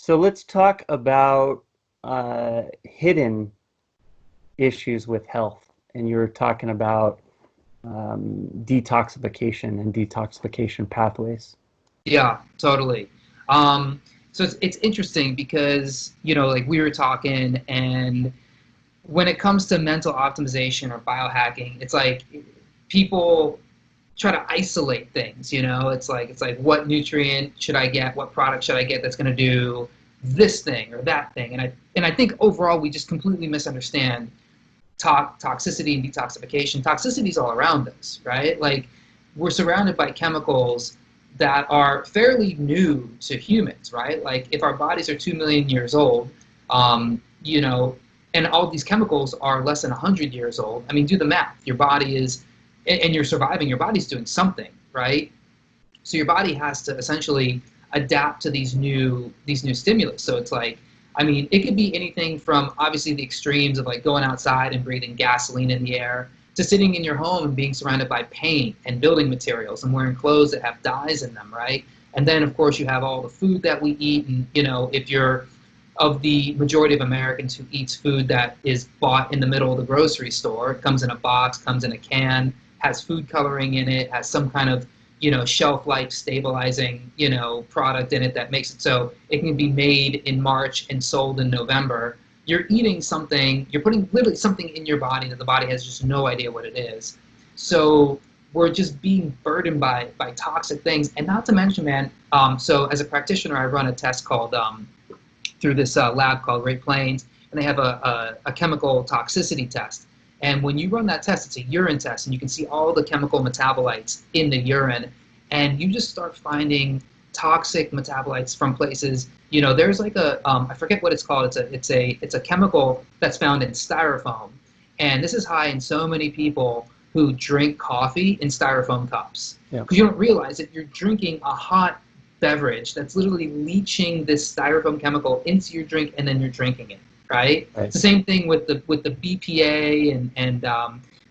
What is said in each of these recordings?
So let's talk about hidden issues with health. And you were talking about detoxification and detoxification pathways. Yeah, totally. So it's interesting because, like we were talking, and when it comes to mental optimization or biohacking, it's like people try to isolate things. It's like what nutrient should I get, what product should I get that's going to do this thing or that thing. And I think overall we just completely misunderstand toxicity and detoxification. Toxicity is all around us, right? Like we're surrounded by chemicals that are fairly new to humans, right? Like if our bodies are 2 million years old, and all these chemicals are less than 100 years old. I mean, do the math. Your body is, and you're surviving, your body's doing something, right? So your body has to essentially adapt to these new stimulus. So it's like, I mean, it could be anything from obviously the extremes of like going outside and breathing gasoline in the air to sitting in your home and being surrounded by paint and building materials and wearing clothes that have dyes in them, right? And then of course you have all the food that we eat, and if you're of the majority of Americans who eats food that is bought in the middle of the grocery store, it comes in a box, comes in a can, has food coloring in it, has some kind of shelf life stabilizing, product in it that makes it so it can be made in March and sold in November. You're eating something, you're putting literally something in your body that the body has just no idea what it is. So we're just being burdened by toxic things. And not to mention, man, so as a practitioner, I run a test called, through this lab called Great Plains, and they have a chemical toxicity test. And when you run that test, it's a urine test, and you can see all the chemical metabolites in the urine, and you just start finding toxic metabolites from places. There's like I forget what it's called. It's a chemical that's found in styrofoam, and this is high in so many people who drink coffee in styrofoam cups. Yeah. Because you don't realize that you're drinking a hot beverage that's literally leaching this styrofoam chemical into your drink, and then you're drinking it. Right? It's the same thing with the BPA and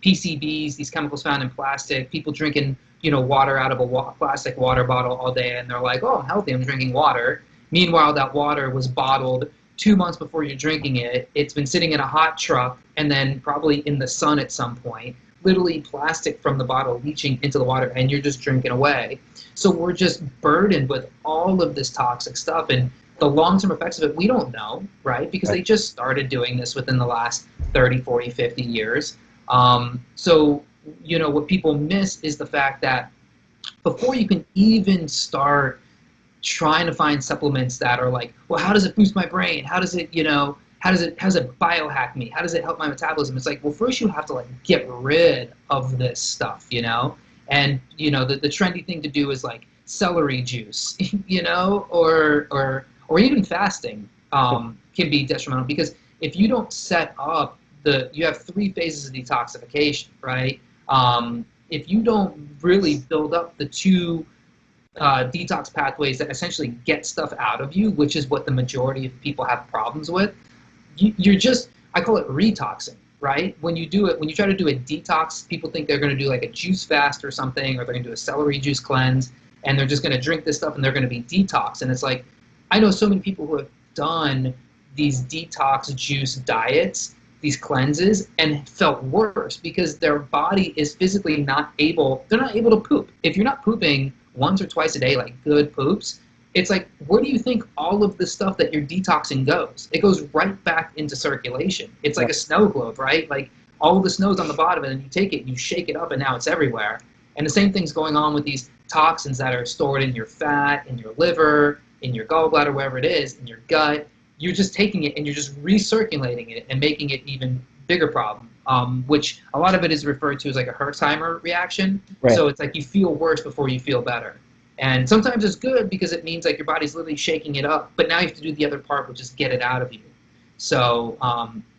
PCBs, these chemicals found in plastic. People drinking water out of a plastic water bottle all day, and they're like, "Oh, I'm healthy. I'm drinking water." Meanwhile, that water was bottled 2 months before you're drinking it. It's been sitting in a hot truck and then probably in the sun at some point. Literally plastic from the bottle leaching into the water, and you're just drinking away. So we're just burdened with all of this toxic stuff, and the long-term effects of it, we don't know, right? Because they just started doing this within the last 30, 40, 50 years. So, what people miss is the fact that before you can even start trying to find supplements that are like, well, how does it boost my brain? How does it, how does it biohack me? How does it help my metabolism? It's like, well, first you have to like get rid of this stuff, and, the trendy thing to do is like celery juice, or even fasting can be detrimental, because if you don't set up you have 3 phases of detoxification, right? If you don't really build up the 2 detox pathways that essentially get stuff out of you, which is what the majority of people have problems with, you're just, I call it retoxing, right? When you try to do a detox, people think they're going to do like a juice fast or something, or they're going to do a celery juice cleanse, and they're just going to drink this stuff and they're going to be detox. And it's like, I know so many people who have done these detox juice diets, these cleanses, and felt worse because their body is physically they're not able to poop. If you're not pooping once or twice a day, like good poops, it's like, where do you think all of the stuff that you're detoxing goes? It goes right back into circulation. It's like a snow globe, right? Like all of the snow's on the bottom, and then you take it, you shake it up, and now it's everywhere. And the same thing's going on with these toxins that are stored in your fat, in your liver, in your gallbladder, wherever it is, in your gut. You're just taking it and you're just recirculating it and making it even bigger problem, which a lot of it is referred to as like a Herxheimer reaction. Right. So it's like you feel worse before you feel better. And sometimes it's good because it means like your body's literally shaking it up, but now you have to do the other part, which is get it out of you. So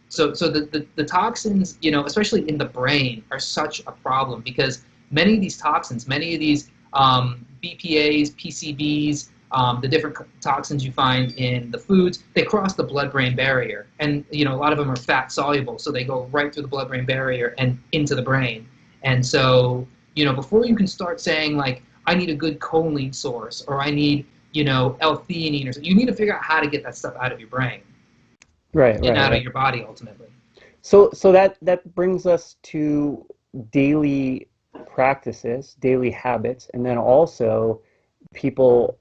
the toxins, especially in the brain, are such a problem, because many of these toxins, many of these BPAs, PCBs, the different toxins you find in the foods, they cross the blood-brain barrier. And, a lot of them are fat-soluble, so they go right through the blood-brain barrier and into the brain. And so, before you can start saying, like, I need a good choline source, or I need, L-theanine, or something. You need to figure out how to get that stuff out of your brain Right, and right, out of right. your body ultimately. So that brings us to daily practices, daily habits, and then also people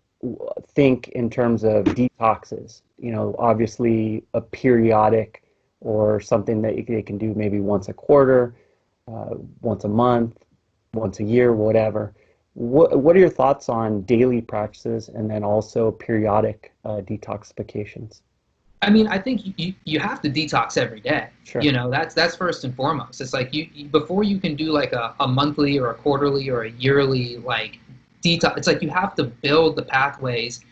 think in terms of detoxes. Obviously a periodic or something that they can do maybe once a quarter, once a month, once a year, whatever. What are your thoughts on daily practices and then also periodic detoxifications? I mean, I think you have to detox every day. Sure. That's first and foremost. It's like before you can do like a monthly or a quarterly or a yearly like detox. It's like you have to build the pathways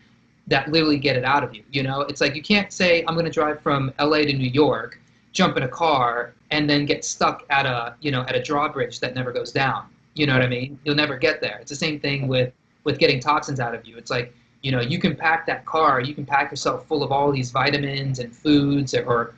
that literally get it out of you. It's like you can't say I'm going to drive from LA to New York, jump in a car, and then get stuck at a drawbridge that never goes down. You know what I mean? You'll never get there. It's the same thing with getting toxins out of you. It's like you can pack that car, you can pack yourself full of all these vitamins and foods, or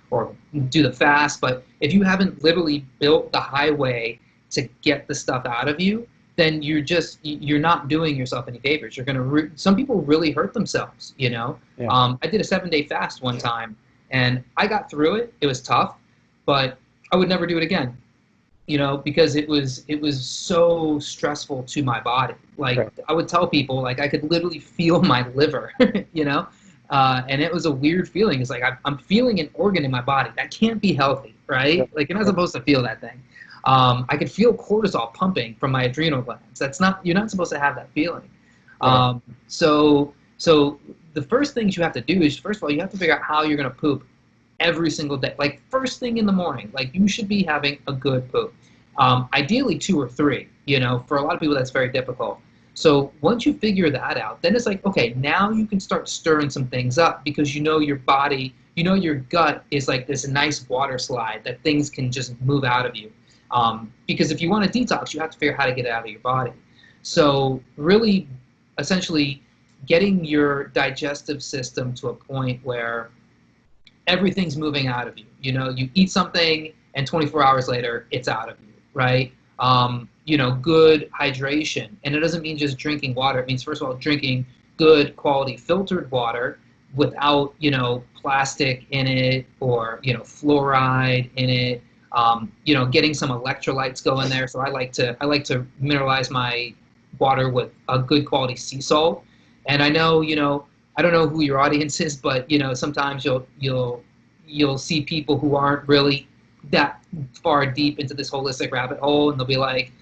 do the fast, but if you haven't literally built the highway to get the stuff out of you, then you're not doing yourself any favors. You're gonna some people really hurt themselves. Yeah. I did a 7-day fast one time, and I got through it. It was tough, but I would never do it again. Because it was so stressful to my body. Like Right. I would tell people, like I could literally feel my liver, and it was a weird feeling. It's like I'm feeling an organ in my body that can't be healthy, Yeah. right? Like you're not Yeah. supposed to feel that thing. I could feel cortisol pumping from my adrenal glands. You're not supposed to have that feeling. Right. So the first things you have to do is, first of all, you have to figure out how you're going to poop every single day. Like first thing in the morning, like you should be having a good poop. Ideally two or three. For a lot of people that's very difficult. So once you figure that out, then it's like, okay, now you can start stirring some things up, because your body, your gut is like this nice water slide that things can just move out of you. Because if you want to detox, you have to figure out how to get it out of your body. So really, essentially, getting your digestive system to a point where everything's moving out of you. You eat something, and 24 hours later, it's out of you, right? Good hydration. And it doesn't mean just drinking water. It means, first of all, drinking good quality filtered water without, plastic in it, or, fluoride in it. Getting some electrolytes going there. So I like to mineralize my water with a good quality sea salt. And I don't know who your audience is, but sometimes you'll see people who aren't really that far deep into this holistic rabbit hole, and they'll be like,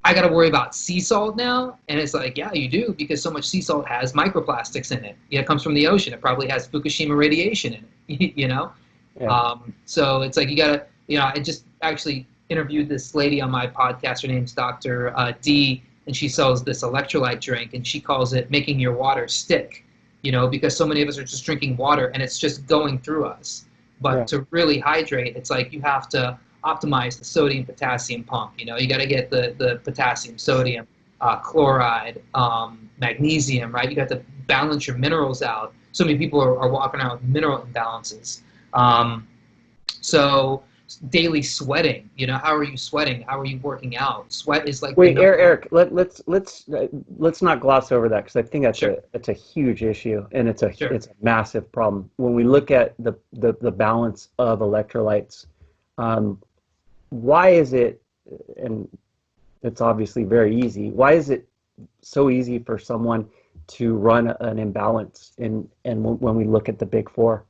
I got to worry about sea salt now. And it's like, yeah, you do, because so much sea salt has microplastics in it. It comes from the ocean. It probably has Fukushima radiation in it, Yeah. So it's like, I just actually interviewed this lady on my podcast. Her name's Dr. D, and she sells this electrolyte drink, and she calls it making your water stick, because so many of us are just drinking water and it's just going through us. But Yeah. to really hydrate, it's like you have to optimize the sodium potassium pump. You got to get the potassium, sodium, chloride, magnesium, right? You got to balance your minerals out. So many people are walking around with mineral imbalances. So daily sweating, how are you sweating? How are you working out? Sweat is like the Wait, number one. Eric, let's not gloss over that because I think Sure, that's a huge issue and sure. it's a massive problem. When we look at the balance of electrolytes, um, why is it, and it's obviously very easy, why is it so easy for someone to run an imbalance when we look at the big four?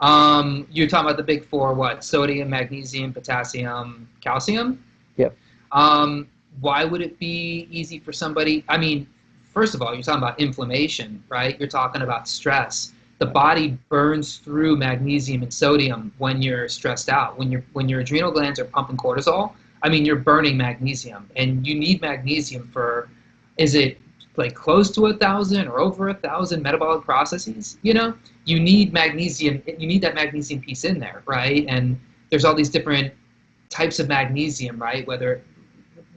You're talking about the big four, what? Sodium, magnesium, potassium, calcium? Yep. Um, why would it be easy for somebody? I mean, first of all, you're talking about inflammation, right? You're talking about stress. The body burns through magnesium and sodium when you're stressed out. When your adrenal glands are pumping cortisol, I mean, you're burning magnesium, and you need magnesium for, is it like close to 1,000 or over 1,000 metabolic processes? You need magnesium. You need that magnesium piece in there, right? And there's all these different types of magnesium, right? Whether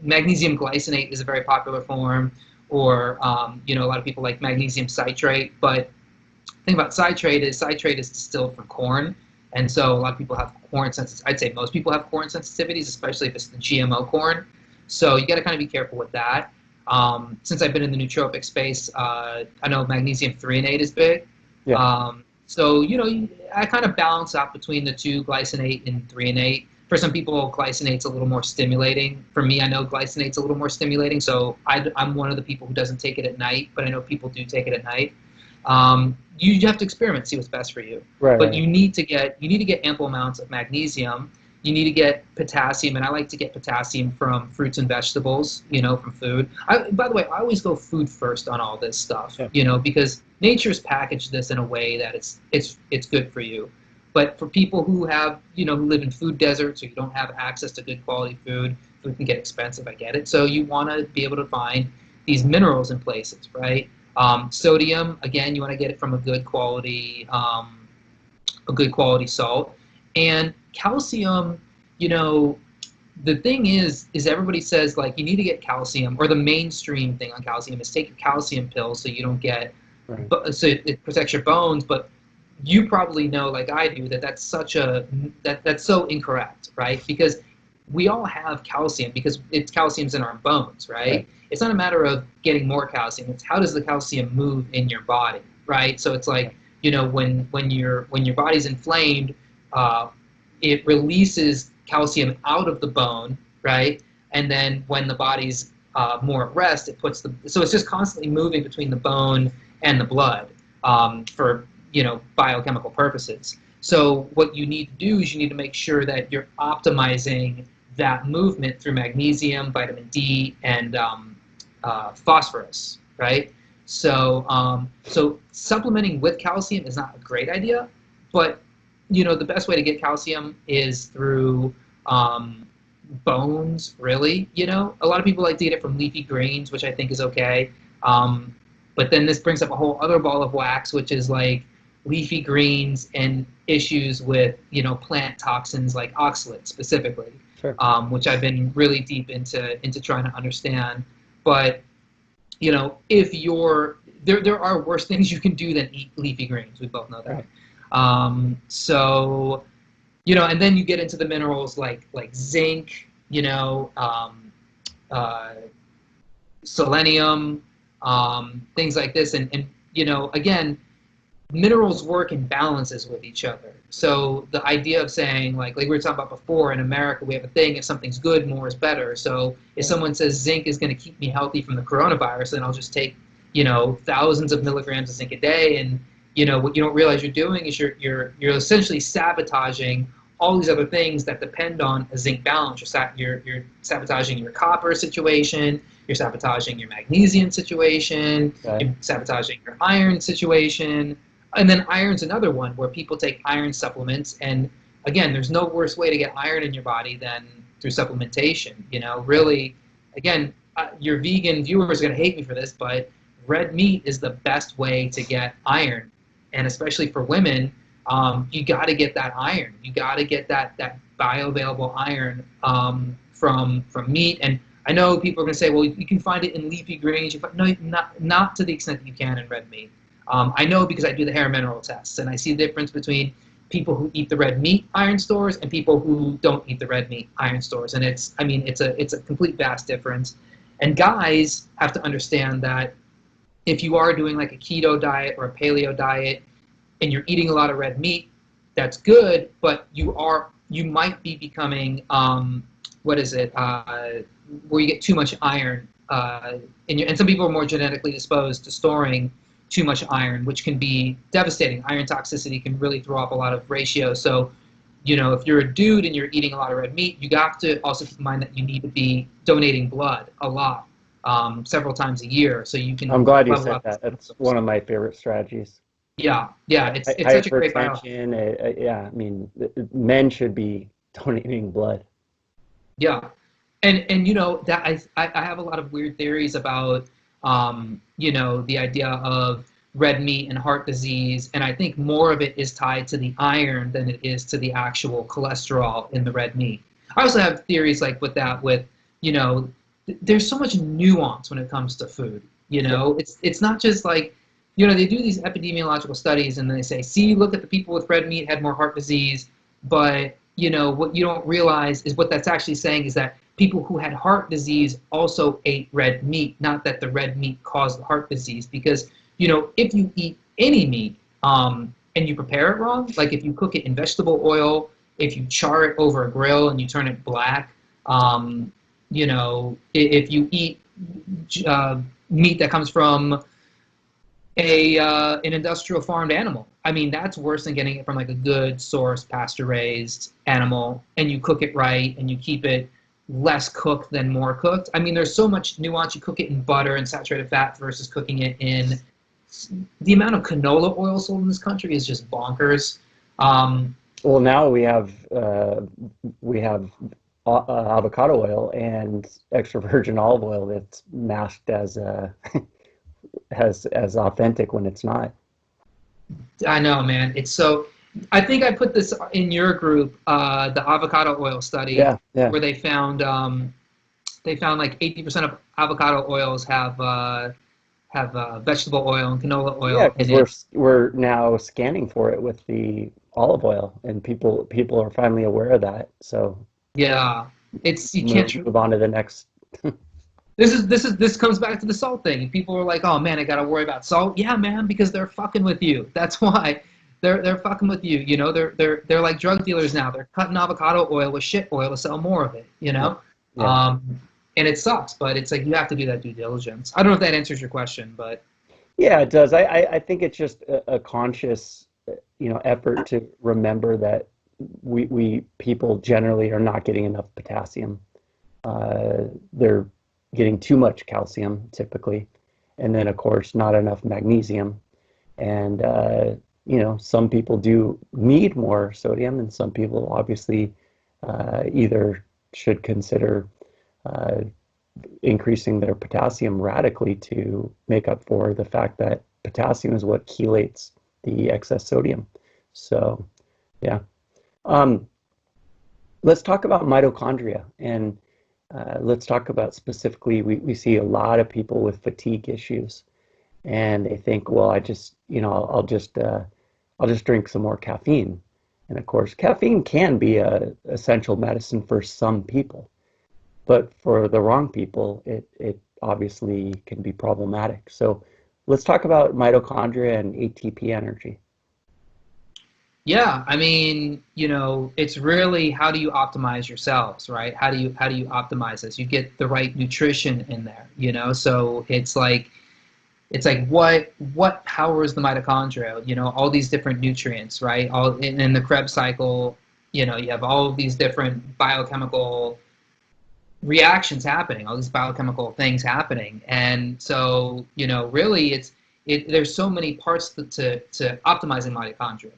magnesium glycinate is a very popular form, or a lot of people like magnesium citrate. But the thing about citrate is distilled from corn, and so a lot of people have corn sensitivity. I'd say most people have corn sensitivities, especially if it's the GMO corn. So you got to kind of be careful with that. Since I've been in the nootropic space, I know magnesium threonate is big. Yeah. So, I kind of balance out between the two, glycinate and threonate. For some people, glycinate's a little more stimulating. For me, I know glycinate's a little more stimulating, so I'm one of the people who doesn't take it at night, but I know people do take it at night. You have to experiment, see what's best for you. Right, But right. you need to get ample amounts of magnesium. You need to get potassium, and I like to get potassium from fruits and vegetables, from food. By the way, I always go food first on all this stuff, Yeah. because nature's packaged this in a way that it's good for you. But for people who who live in food deserts, or you don't have access to good quality food, food can get expensive. I get it. So you want to be able to find these minerals in places, right? Sodium, again, you want to get it from a good quality salt. And calcium, you know, the thing is everybody says like you need to get calcium, or the mainstream thing on calcium is take your calcium pills so you don't get, Right. so it protects your bones. But you probably know, like I do, that's so incorrect, right? Because we all have calcium because calcium's in our bones, Right. right? It's not a matter of getting more calcium. It's how does the calcium move in your body, right? So it's Yeah. like, when your body's inflamed, uh, it releases calcium out of the bone, right? And then when the body's more at rest, so it's just constantly moving between the bone and the blood, for biochemical purposes. So what you need to do is you need to make sure that you're optimizing that movement through magnesium, vitamin D, and phosphorus, right? So supplementing with calcium is not a great idea, but the best way to get calcium is through um, bones. Really, a lot of people like to get it from leafy greens, which I think is okay. Um, but then this brings up a whole other ball of wax, which is like leafy greens and issues with plant toxins like oxalate specifically, Sure. which I've been really deep into trying to understand. But if there are worse things you can do than eat leafy greens. We both know that. Right. So and then you get into the minerals like zinc, uh, selenium, things like this, and again, minerals work in balances with each other. So the idea of saying, like we were talking about before, in America we have a thing: if something's good, more is better. So if Yeah. someone says zinc is going to keep me healthy from the coronavirus, then I'll just take thousands of milligrams of zinc a day. And what you don't realize you're doing is you're essentially sabotaging all these other things that depend on a zinc balance. You're sabotaging your copper situation. You're sabotaging your magnesium situation. Okay. You're sabotaging your iron situation. And then iron's another one where people take iron supplements. And again, there's no worse way to get iron in your body than through supplementation. Right. Really, again, your vegan viewers are going to hate me for this, but red meat is the best way to get iron. And especially for women, you got to get that iron. You got to get that bioavailable iron, from meat. And I know people are going to say, well, you can find it in leafy greens. No, not to the extent that you can in red meat. I know because I do the hair mineral tests, and I see the difference between people who eat the red meat iron stores and people who don't eat the red meat iron stores. And it's a complete vast difference. And guys have to understand that if you are doing like a keto diet or a paleo diet and you're eating a lot of red meat, that's good, but you might be becoming, what is it, where you get too much iron, and some people are more genetically disposed to storing too much iron, which can be devastating. Iron toxicity can really throw off a lot of ratios. So, if you're a dude and you're eating a lot of red meat, you got to also keep in mind that you need to be donating blood a lot, several times a year, so you I'm can glad you level said out the that. That's symptoms. one of my favorite strategies. Yeah, it's such a great bio. Hypertension. Yeah, I mean, men should be donating blood. Yeah, and that I have a lot of weird theories about the idea of red meat and heart disease, and I think more of it is tied to the iron than it is to the actual cholesterol in the red meat. I also have theories like with there's so much nuance when it comes to food. Yeah. It's not just like they do these epidemiological studies and they say, see, look at the people with red meat had more heart disease, but what you don't realize is what that's actually saying is that people who had heart disease also ate red meat. Not that the red meat caused heart disease, because if you eat any meat, and you prepare it wrong, like if you cook it in vegetable oil, if you char it over a grill and you turn it black, if you eat meat that comes from an industrial farmed animal. I mean, that's worse than getting it from like a good source pasture raised animal, and you cook it right and you keep it less cooked than more cooked. I mean, there's so much nuance. You cook it in butter and saturated fat versus cooking it in, the amount of canola oil sold in this country is just bonkers. Well, now we have avocado oil and extra virgin olive oil that's masked as as authentic when it's not. I know, man. It's so. I think I put this in your group, the avocado oil study, Yeah, yeah. where they found like 80% of avocado oils have vegetable oil and canola Yeah, oil because in it. we're now scanning for it with the olive oil, and people are finally aware of that. So Yeah, it's you can't. move on to the next. This comes back to the salt thing. People are like, "Oh man, I gotta worry about salt." Yeah, man, because they're fucking with you. That's why they're fucking with you. They're like drug dealers now. They're cutting avocado oil with shit oil to sell more of it. Yeah, yeah, And it sucks, but it's like you have to do that due diligence. I don't know if that answers your question, but yeah. It does. I think it's just a conscious, effort to remember that we people generally are not getting enough potassium. They're getting too much calcium typically, and then of course not enough magnesium. And some people do need more sodium, and some people obviously either should consider uh, increasing their potassium radically to make up for the fact that potassium is what chelates the excess sodium. So, yeah. Um, let's talk about mitochondria, and let's talk about specifically, we see a lot of people with fatigue issues, and they think, well, I'll just drink some more caffeine. And of course, caffeine can be a essential medicine for some people, but for the wrong people, it obviously can be problematic. So let's talk about mitochondria and ATP energy. yeah, I mean, it's really how do you optimize your cells, right? How do you optimize this? You get the right nutrition in there. So it's like what powers the mitochondria? All these different nutrients, right? All in the Krebs cycle, you have all of these different biochemical reactions happening, all these biochemical things happening, and so really there's so many parts to optimizing mitochondria.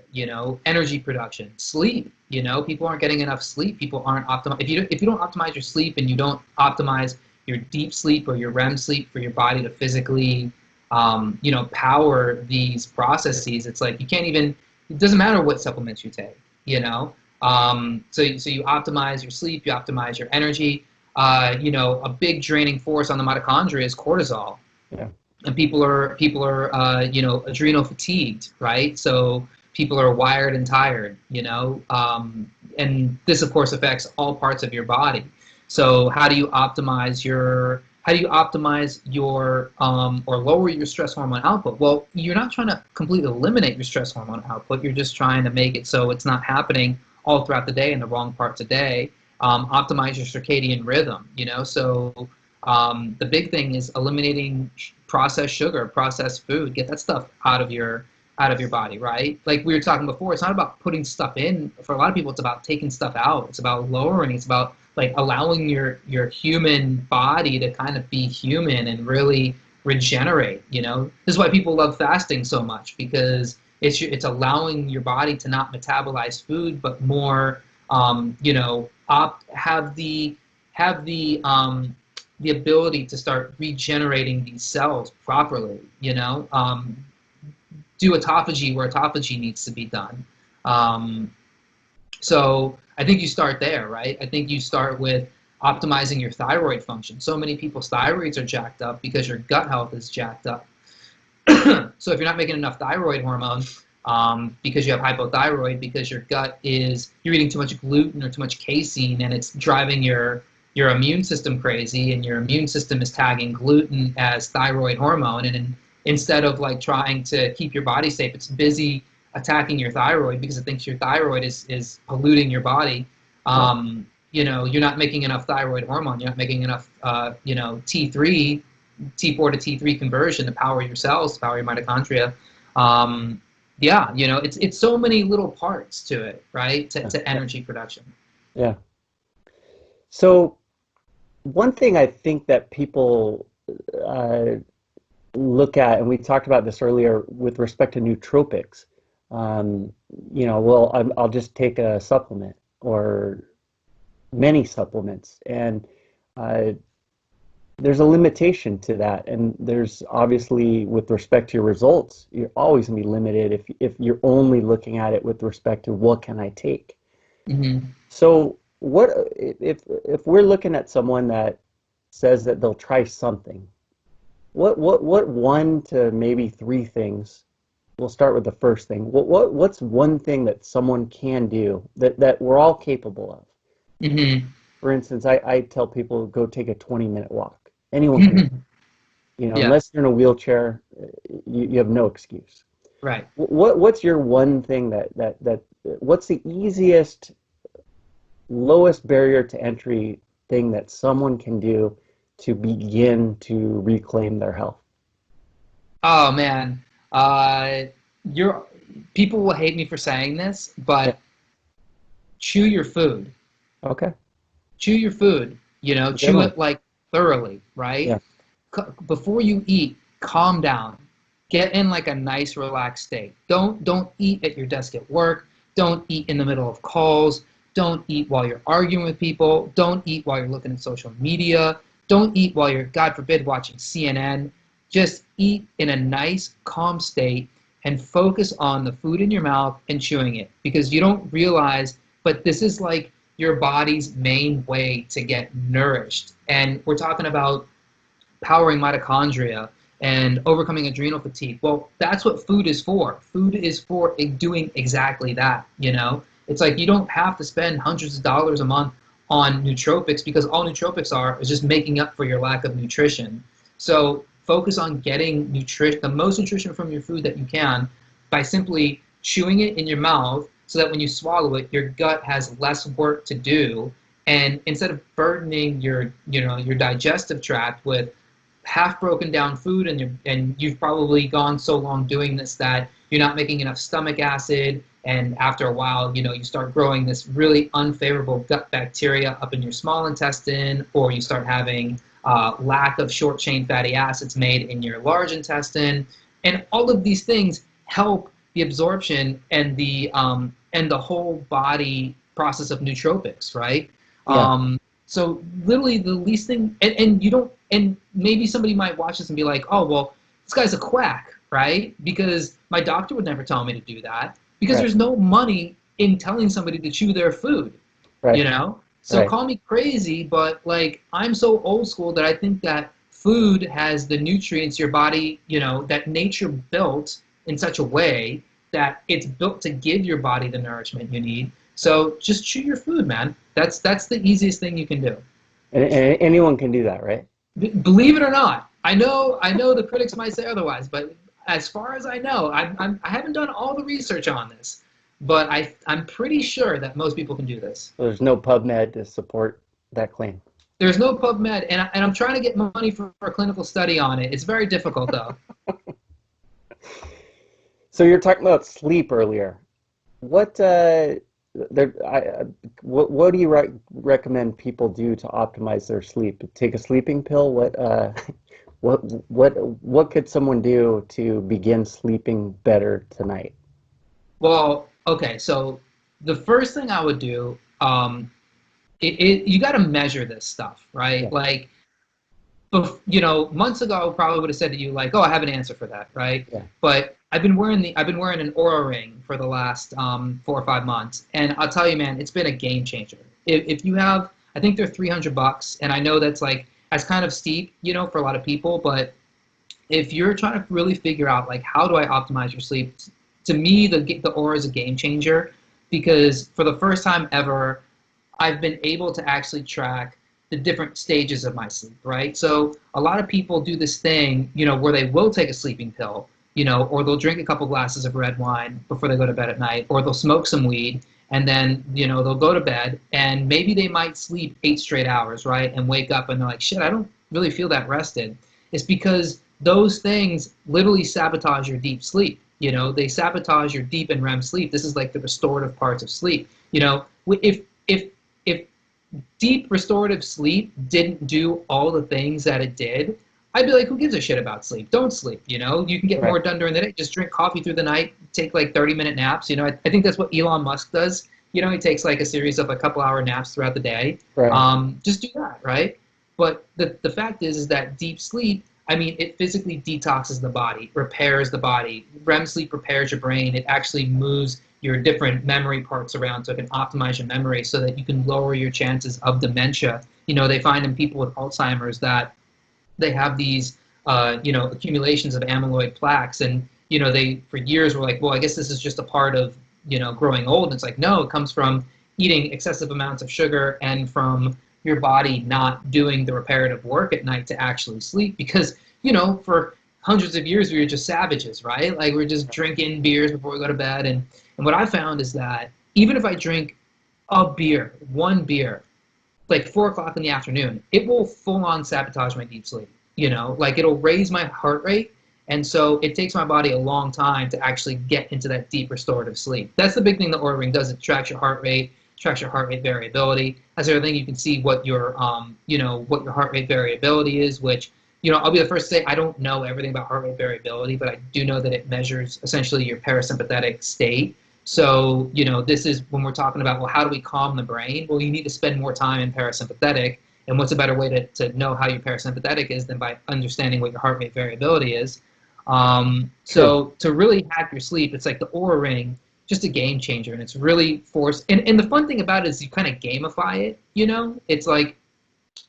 Energy production, sleep. People aren't getting enough sleep. People aren't optimize. If you don't optimize your sleep and you don't optimize your deep sleep or your REM sleep for your body to physically, power these processes, it's like you can't even. It doesn't matter what supplements you take. So you optimize your sleep, you optimize your energy. A big draining force on the mitochondria is cortisol, Yeah. and people are adrenal fatigued, right? So people are wired and tired, and this of course affects all parts of your body. So how do you optimize your or lower your stress hormone output? Well, you're not trying to completely eliminate your stress hormone output. You're just trying to make it so it's not happening all throughout the day in the wrong parts of the day. Optimize your circadian rhythm. So the big thing is eliminating processed sugar, processed food. Get that stuff out of your body, right? Like we were talking before, it's not about putting stuff in. For a lot of people, it's about taking stuff out. It's about lowering. It's about like allowing your human body to kind of be human and really regenerate. This is why people love fasting so much, because it's allowing your body to not metabolize food, but more have the ability to start regenerating these cells properly. Do autophagy where autophagy needs to be done. Um, so I think you start there, right? I think you start with optimizing your thyroid function. So many people's thyroids are jacked up because your gut health is jacked up. So if you're not making enough thyroid hormone, because you have hypothyroid, because you're eating too much gluten or too much casein, and it's driving your immune system crazy, and your immune system is tagging gluten as thyroid hormone, and instead of like trying to keep your body safe, it's busy attacking your thyroid because it thinks your thyroid is polluting your body. Yeah. You're not making enough thyroid hormone. You're not making enough, T3, T4 to T3 conversion to power your cells, to power your mitochondria. Um, yeah, it's so many little parts to it, right? To Yeah. energy production. Yeah. So one thing I think that people uh, look at, and we talked about this earlier with respect to nootropics. Um, well, I'll just take a supplement or many supplements, and uh, there's a limitation to that. And there's obviously, with respect to your results, you're always going to be limited if you're only looking at it with respect to what can I take. Hmm. So what if we're looking at someone that says that they'll try something? What one to maybe three things? We'll start with the first thing. What's one thing that someone can do that we're all capable of? Hmm. For instance, I tell people go take a 20-minute walk. Anyone can, Yeah, unless you're in a wheelchair, you have no excuse. right. What's your one thing what's the easiest, lowest barrier to entry thing that someone can do to begin to reclaim their health? Oh man, uh, you're people will hate me for saying this, Yeah. but chew your food. Okay. Chew your food. That's a good Chew one. it like thoroughly, right? Yeah. Before you eat, calm down. Get in like a nice relaxed state. Don't eat at your desk at work. Don't eat in the middle of calls. Don't eat while you're arguing with people. Don't eat while you're looking at social media. Don't eat while you're, God forbid, watching CNN. Just eat in a nice, calm state and focus on the food in your mouth and chewing it because you don't realize, but this is like your body's main way to get nourished. And we're talking about powering mitochondria and overcoming adrenal fatigue. Well, that's what food is for. Food is for doing exactly that. It's like you don't have to spend hundreds of dollars a month on nootropics because all nootropics are is just making up for your lack of nutrition. So focus on getting the most nutrition from your food that you can by simply chewing it in your mouth so that when you swallow it, your gut has less work to do. And instead of burdening your digestive tract with half broken down food and you've probably gone so long doing this that you're not making enough stomach acid, and after a while you start growing this really unfavorable gut bacteria up in your small intestine, or you start having lack of short chain fatty acids made in your large intestine, and all of these things help the absorption and the whole body process of nootropics, right? Yeah. So literally the least thing, and you don't, and maybe somebody might watch this and be like, oh, well, this guy's a quack, right? Because my doctor would never tell me to do that because Right. there's no money in telling somebody to chew their food, you Right. know? So Right. call me crazy, but like I'm so old school that I think that food has the nutrients your body, that nature built in such a way that it's built to give your body the nourishment you need. So just chew your food, man. That's the easiest thing you can do. And anyone can do that, right? Believe it or not, I know the critics might say otherwise, but as far as I know, I haven't done all the research on this, but I'm pretty sure that most people can do this. So there's no PubMed to support that claim. There's no PubMed, and I'm trying to get money for a clinical study on it. It's very difficult though. So you're talking about sleep earlier. What what do you recommend people do to optimize their sleep? Take a sleeping pill? What what could someone do to begin sleeping better tonight? Well, okay, so the first thing I would do, you got to measure this stuff, right? Yeah. Like months ago, I probably would have said to you like, "Oh, I have an answer for that," right? Yeah. But I've been wearing an Aura ring for the last 4 or 5 months, and I'll tell you, man, it's been a game changer. If you have, I think they're $300, and I know that's kind of steep, for a lot of people, but if you're trying to really figure out like how do I optimize your sleep, to me the Aura is a game changer because for the first time ever, I've been able to actually track the different stages of my sleep, right? So a lot of people do this thing, where they will take a sleeping pill, or they'll drink a couple glasses of red wine before they go to bed at night, or they'll smoke some weed, and then, they'll go to bed, and maybe they might sleep 8 straight hours, right? And wake up and they're like, shit, I don't really feel that rested. It's because those things literally sabotage your deep sleep. They sabotage your deep and REM sleep. This is like the restorative parts of sleep. If deep restorative sleep didn't do all the things that it did, I'd be like, who gives a shit about sleep? Don't sleep. You can get Right. more done during the day. Just drink coffee through the night, take like 30-minute naps. I think that's what Elon Musk does. He takes like a series of a couple hour naps throughout the day. Right. Just do that, right? But the fact is that deep sleep, I mean, it physically detoxes the body, repairs the body. REM sleep repairs your brain. It actually moves your different memory parts around so it can optimize your memory so that you can lower your chances of dementia. They find in people with Alzheimer's that they have these, accumulations of amyloid plaques, and they for years were like, well, I guess this is just a part of growing old. And it's like, no, it comes from eating excessive amounts of sugar and from your body not doing the reparative work at night to actually sleep. Because for hundreds of years we were just savages, right? Like we're just drinking beers before we go to bed, and what I found is that even if I drink one beer, like 4 o'clock in the afternoon, it will full on sabotage my deep sleep. Like it'll raise my heart rate. And so it takes my body a long time to actually get into that deep restorative sleep. That's the big thing the Oura Ring does. It tracks your heart rate, tracks your heart rate variability. That's the other thing. You can see what your, what your heart rate variability is, which, I'll be the first to say I don't know everything about heart rate variability, but I do know that it measures essentially your parasympathetic state. So, this is when we're talking about, well, how do we calm the brain? Well, you need to spend more time in parasympathetic. And what's a better way to know how your parasympathetic is than by understanding what your heart rate variability is? True. So to really hack your sleep, it's like the Oura Ring, just a game changer. And it's really forced. And the fun thing about it is you kind of gamify it, It's like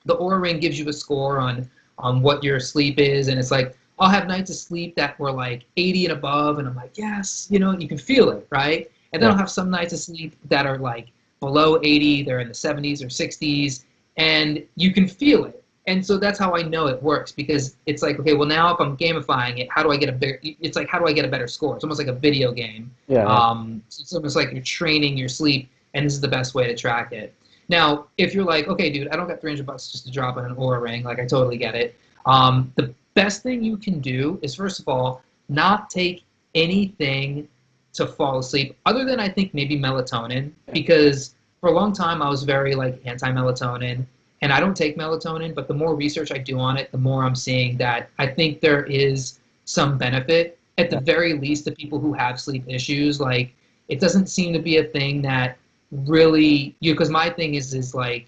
the Oura Ring gives you a score on what your sleep is. And it's like, I'll have nights of sleep that were like 80 and above, and I'm like, yes, you can feel it, right? And then Yeah. I'll have some nights of sleep that are like below 80, they're in the 70s or 60s, and you can feel it. And so that's how I know it works, because it's like, okay, well, now if I'm gamifying it, how do I get a bigger, it's like, how do I get a better score? It's almost like a video game. Yeah. Yeah. It's almost like you're training your sleep, and this is the best way to track it. Now, if you're like, okay, dude, I don't got $300 just to drop on an Oura Ring, like I totally get it. The best thing you can do is, first of all, not take anything to fall asleep other than I think maybe melatonin, because for a long time I was very like anti-melatonin, and I don't take melatonin, but the more research I do on it, the more I'm seeing that I think there is some benefit, at the Yeah. very least, to people who have sleep issues. Like, it doesn't seem to be a thing that really, because my thing is like,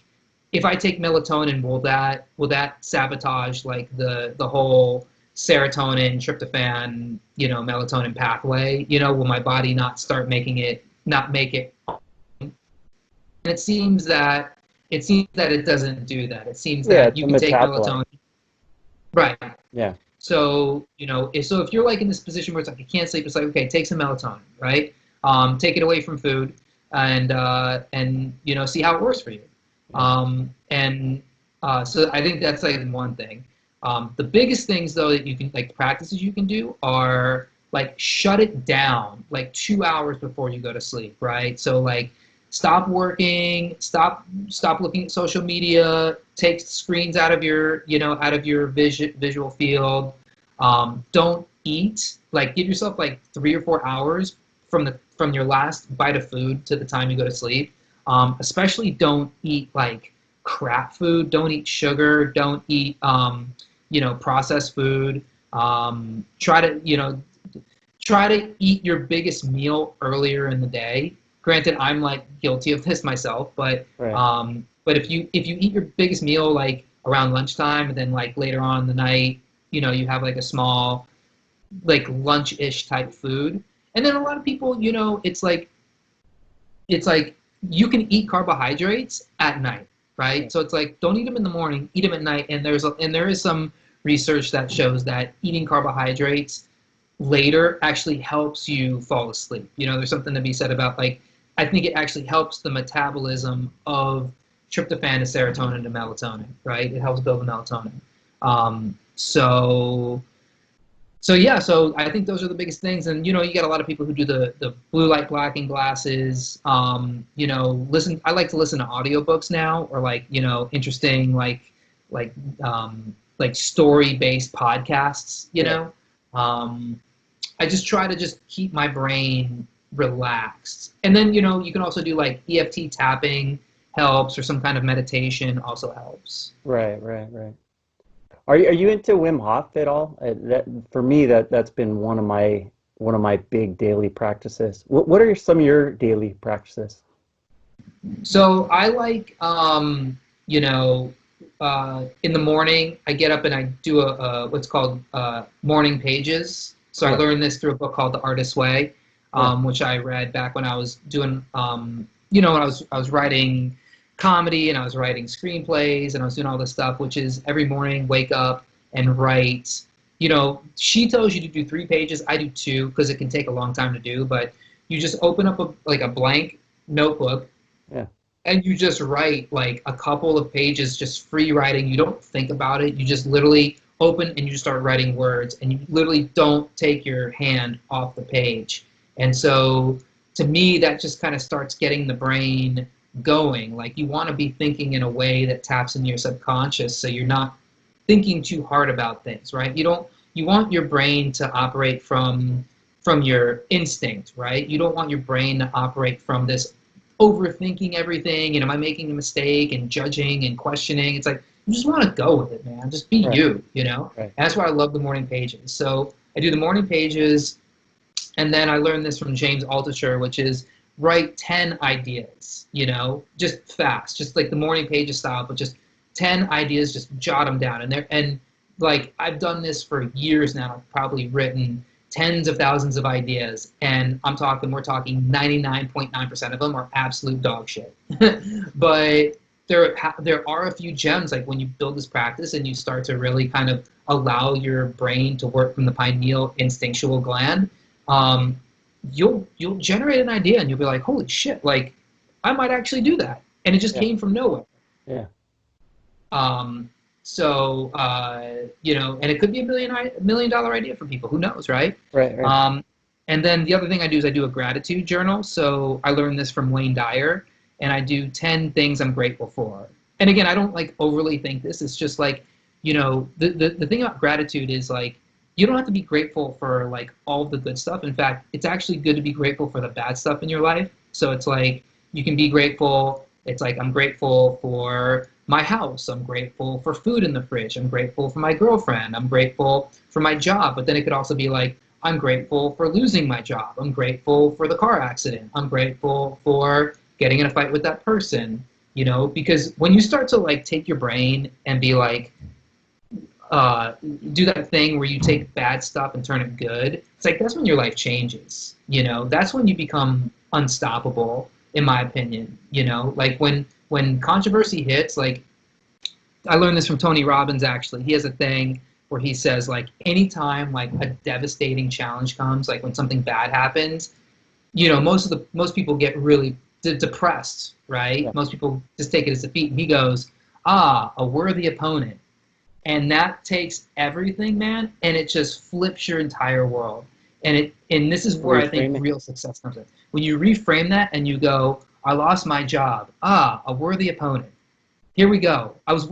if I take melatonin, will that sabotage like the whole serotonin, tryptophan, melatonin pathway? Will my body not start making it, not make it? And it seems that it doesn't do that. It seems Yeah. that It's you a can take metabolite. melatonin, right? Yeah. So if you're like in this position where it's like you can't sleep, it's like, okay, take some melatonin, right? Take it away from food, and see how it works for you. Yeah. So I think that's like one thing. The biggest things though that you can, like, practices you can do are like shut it down like 2 hours before you go to sleep, right? So like stop working, stop looking at social media, take screens out of your visual field. Don't eat, like give yourself like 3 or 4 hours from your last bite of food to the time you go to sleep. Especially don't eat like crap food. Don't eat sugar. Don't eat processed food. Try to eat your biggest meal earlier in the day. Granted, I'm like guilty of this myself, Right. but if you eat your biggest meal like around lunchtime, and then like later on in the night, you have like a small like lunch-ish type food. And then a lot of people, it's like you can eat carbohydrates at night, Yeah. right? So it's like, don't eat them in the morning, eat them at night. And there is some research that shows that eating carbohydrates later actually helps you fall asleep. There's something to be said about, like, I think it actually helps the metabolism of tryptophan to serotonin to melatonin, right? It helps build the melatonin. So yeah, so I think those are the biggest things. And you get a lot of people who do the blue light blocking glasses. Listen. I like to listen to audiobooks now, or like interesting like like story based podcasts. Yeah. Um, I just try to just keep my brain relaxed. And then you can also do like EFT tapping helps, or some kind of meditation also helps. Right, right, right. Are you into Wim Hof at all? That for me that's been one of my big daily practices. What are some of your daily practices? So I like, in the morning, I get up and I do what's called morning pages. So I Yeah, learned this through a book called The Artist's Way, yeah, which I read back when I was doing, when I was writing comedy, and I was writing screenplays, and I was doing all this stuff, which is every morning wake up and write. She tells you to do 3 pages. I do two because it can take a long time to do, but you just open up a blank notebook, yeah, and you just write like a couple of pages, just free writing. You don't think about it. You just literally open and you just start writing words, and you literally don't take your hand off the page. And so to me, that just kind of starts getting the brain going. Like, you want to be thinking in a way that taps into your subconscious, so you're not thinking too hard about things, right? You want your brain to operate from your instinct, right? You don't want your brain to operate from this overthinking everything, am I making a mistake, and judging and questioning. It's like, you just want to go with it, man. Just be right, you. right. And that's why I love the morning pages. So I do the morning pages, and then I learned this from James Altucher, which is write 10 ideas, just fast, just like the morning pages style, but just 10 ideas, just jot them down. And like, I've done this for years now. I've probably written tens of thousands of ideas, and we're talking 99.9% of them are absolute dog shit. But there are a few gems, like when you build this practice and you start to really kind of allow your brain to work from the pineal instinctual gland. um, you'll generate an idea, and you'll be like, holy shit, like, I might actually do that, and it just Yeah, came from nowhere. yeah, um, and it could be a $1 million idea for people, who knows, right? right, right. um, and then the other thing I do is I do a gratitude journal. So I learned this from Wayne Dyer, and I do 10 things I'm grateful for. And again, I don't like overly think this. It's just like, the thing about gratitude is, like, you don't have to be grateful for like all the good stuff. In fact, it's actually good to be grateful for the bad stuff in your life. So it's like, you can be grateful. It's like, I'm grateful for my house. I'm grateful for food in the fridge. I'm grateful for my girlfriend. I'm grateful for my job. But then it could also be like, I'm grateful for losing my job. I'm grateful for the car accident. I'm grateful for getting in a fight with that person. Because when you start to like take your brain and be like, uh, do that thing where you take bad stuff and turn it good, it's like, that's when your life changes. That's when you become unstoppable, in my opinion. Like, when controversy hits, like, I learned this from Tony Robbins, actually. He has a thing where he says, like, anytime like a devastating challenge comes, like when something bad happens, most people get really depressed, Yeah, right? Most people just take it as defeat. And he goes, a worthy opponent. And that takes everything, man, and it just flips your entire world. And this is where I think reframing. real success comes in. When you reframe that and you go, I lost my job. A worthy opponent. Here we go. I was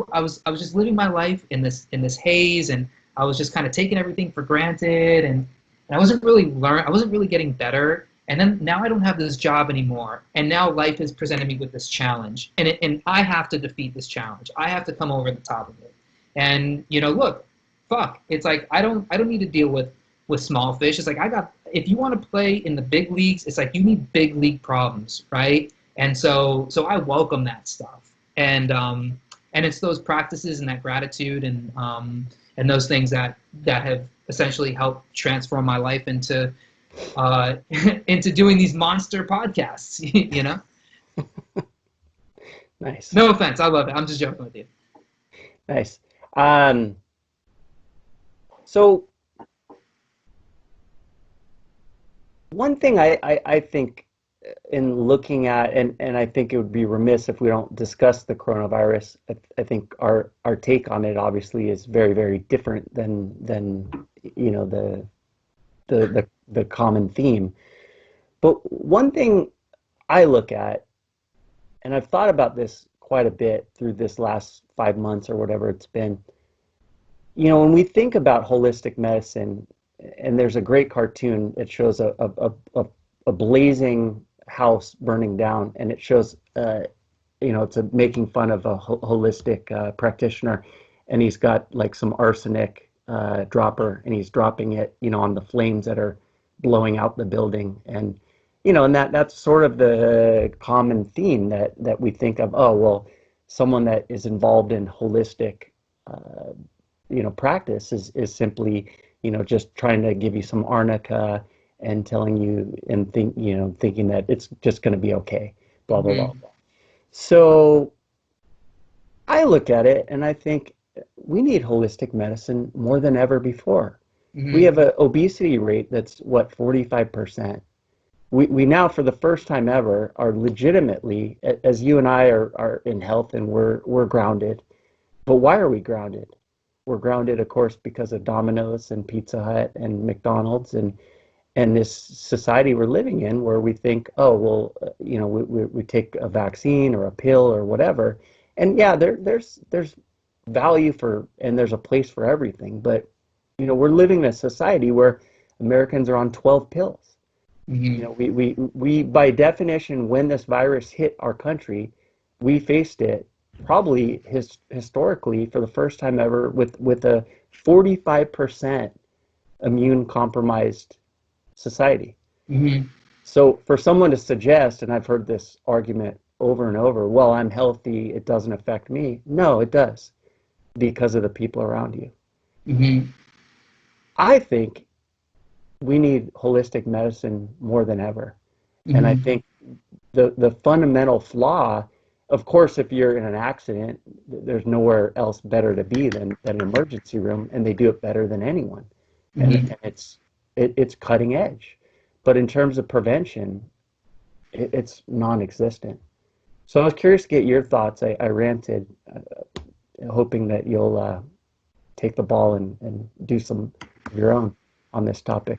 just living my life in this haze, and I was just kind of taking everything for granted, and I wasn't really getting better. And then now I don't have this job anymore, and now life has presented me with this challenge, and I have to defeat this challenge. I have to come over the top of it. And look, fuck. It's like, I don't need to deal with small fish. It's like, if you want to play in the big leagues, it's like, you need big league problems, right? And so I welcome that stuff. And it's those practices and that gratitude, and those things that have essentially helped transform my life into into doing these monster podcasts. Nice, No offense, I love it. I'm just joking with you. nice. Um, so one thing I think in looking at, and I think it would be remiss if we don't discuss the coronavirus. I think our take on it obviously is very, very different than the common theme. But one thing I look at, and I've thought about this quite a bit through this last 5 months or whatever it's been, when we think about holistic medicine, and there's a great cartoon, it shows a blazing house burning down, and it shows, it's making fun of a holistic practitioner, and he's got like some arsenic dropper, and he's dropping it, on the flames that are blowing out the building, and that's sort of the common theme that we think of. Oh, well, someone that is involved in holistic, practice is simply, just trying to give you some arnica and telling you and thinking that it's just going to be okay, blah, blah, blah, Hmm. blah. So I look at it and I think we need holistic medicine more than ever before. We Hmm. have an obesity rate that's what, 45%. We now, for the first time ever, are legitimately, as you and I are in health and we're grounded. But why are we grounded? We're grounded, of course, because of Domino's and Pizza Hut and McDonald's and this society we're living in, where we think, oh, well, we take a vaccine or a pill or whatever, and yeah, there's value for, and there's a place for everything, but we're living in a society where Americans are on 12 pills. Hmm. We by definition, when this virus hit our country, we faced it probably historically for the first time ever with a 45% immune compromised society. Hmm. So for someone to suggest, and I've heard this argument over and over, well, I'm healthy, it doesn't affect me. No, it does, because of the people around you. Hmm. I think we need holistic medicine more than ever. And I Hmm. think the fundamental flaw, of course, if you're in an accident, there's nowhere else better to be than an emergency room, and they do it better than anyone. And Hmm. it's cutting edge. But in terms of prevention, it's non-existent. So I was curious to get your thoughts. I ranted, hoping that you'll take the ball and do some of your own on this topic.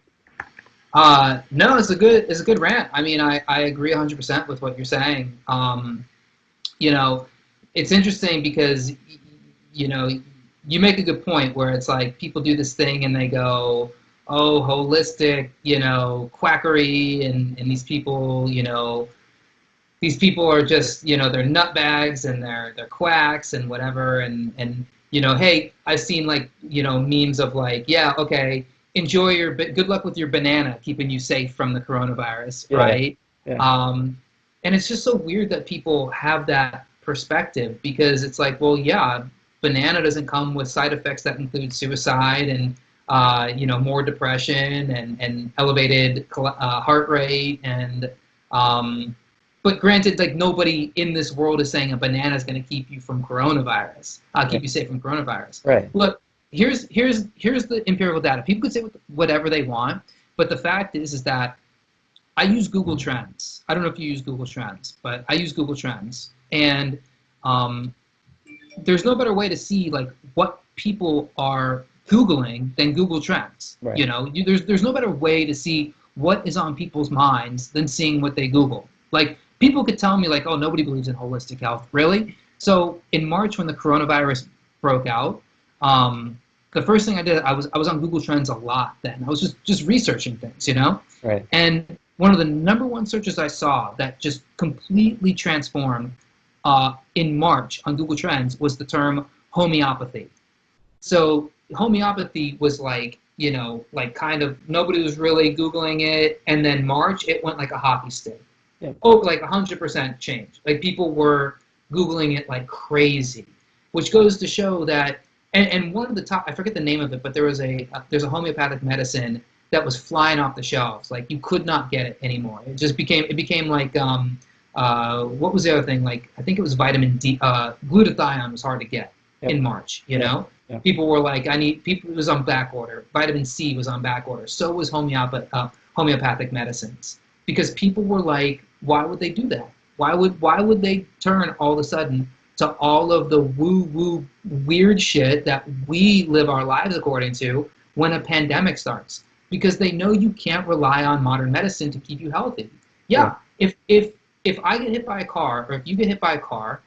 No, it's a good rant. I mean, I agree 100% with what you're saying. You know, it's interesting because you know you make a good point where it's like people do this thing and they go, oh, holistic, quackery, and these people are just, they're nutbags and they're quacks and whatever, and hey, I've seen like, memes of like, yeah, okay, enjoy good luck with your banana keeping you safe from the coronavirus, Yeah, right? yeah, um and it's just so weird that people have that perspective, because it's like, well, yeah, banana doesn't come with side effects that include suicide and more depression and elevated heart rate, and um but granted, like, nobody in this world is saying a banana is going to keep you from coronavirus, yeah, keep you safe from coronavirus. right. Look, here's the empirical data. People can say whatever they want, but the fact is that I use Google Trends. I don't know if you use Google Trends, but I use Google Trends, and um, there's no better way to see like what people are Googling than Google Trends. Right. There's no better way to see what is on people's minds than seeing what they Google. Like, people could tell me like, oh, nobody believes in holistic health, really. So in March, when the coronavirus broke out, um, the first thing I did, I was on Google Trends a lot then. I was just researching things. Right. And one of the number one searches I saw that just completely transformed in March on Google Trends was the term homeopathy. So homeopathy was like, like kind of nobody was really Googling it. And then March, it went like a hockey stick. Yeah. Oh, like 100% change. Like, people were Googling it like crazy, which goes to show that, and one of the top, I forget the name of it, but there's a homeopathic medicine that was flying off the shelves. Like, you could not get it anymore. It became like, what was the other thing? Like, I think it was vitamin D. Glutathione was hard to get Yep. in March. Yep. Yep. People were like, people, it was on back order. Vitamin C was on back order. So was homeopathic medicines, because people were like Why would they do that? Why would they turn all of a sudden to all of the woo woo weird shit that we live our lives according to when a pandemic starts? Because they know you can't rely on modern medicine to keep you healthy. Yeah. Yeah, if I get hit by a car, or if you get hit by a car,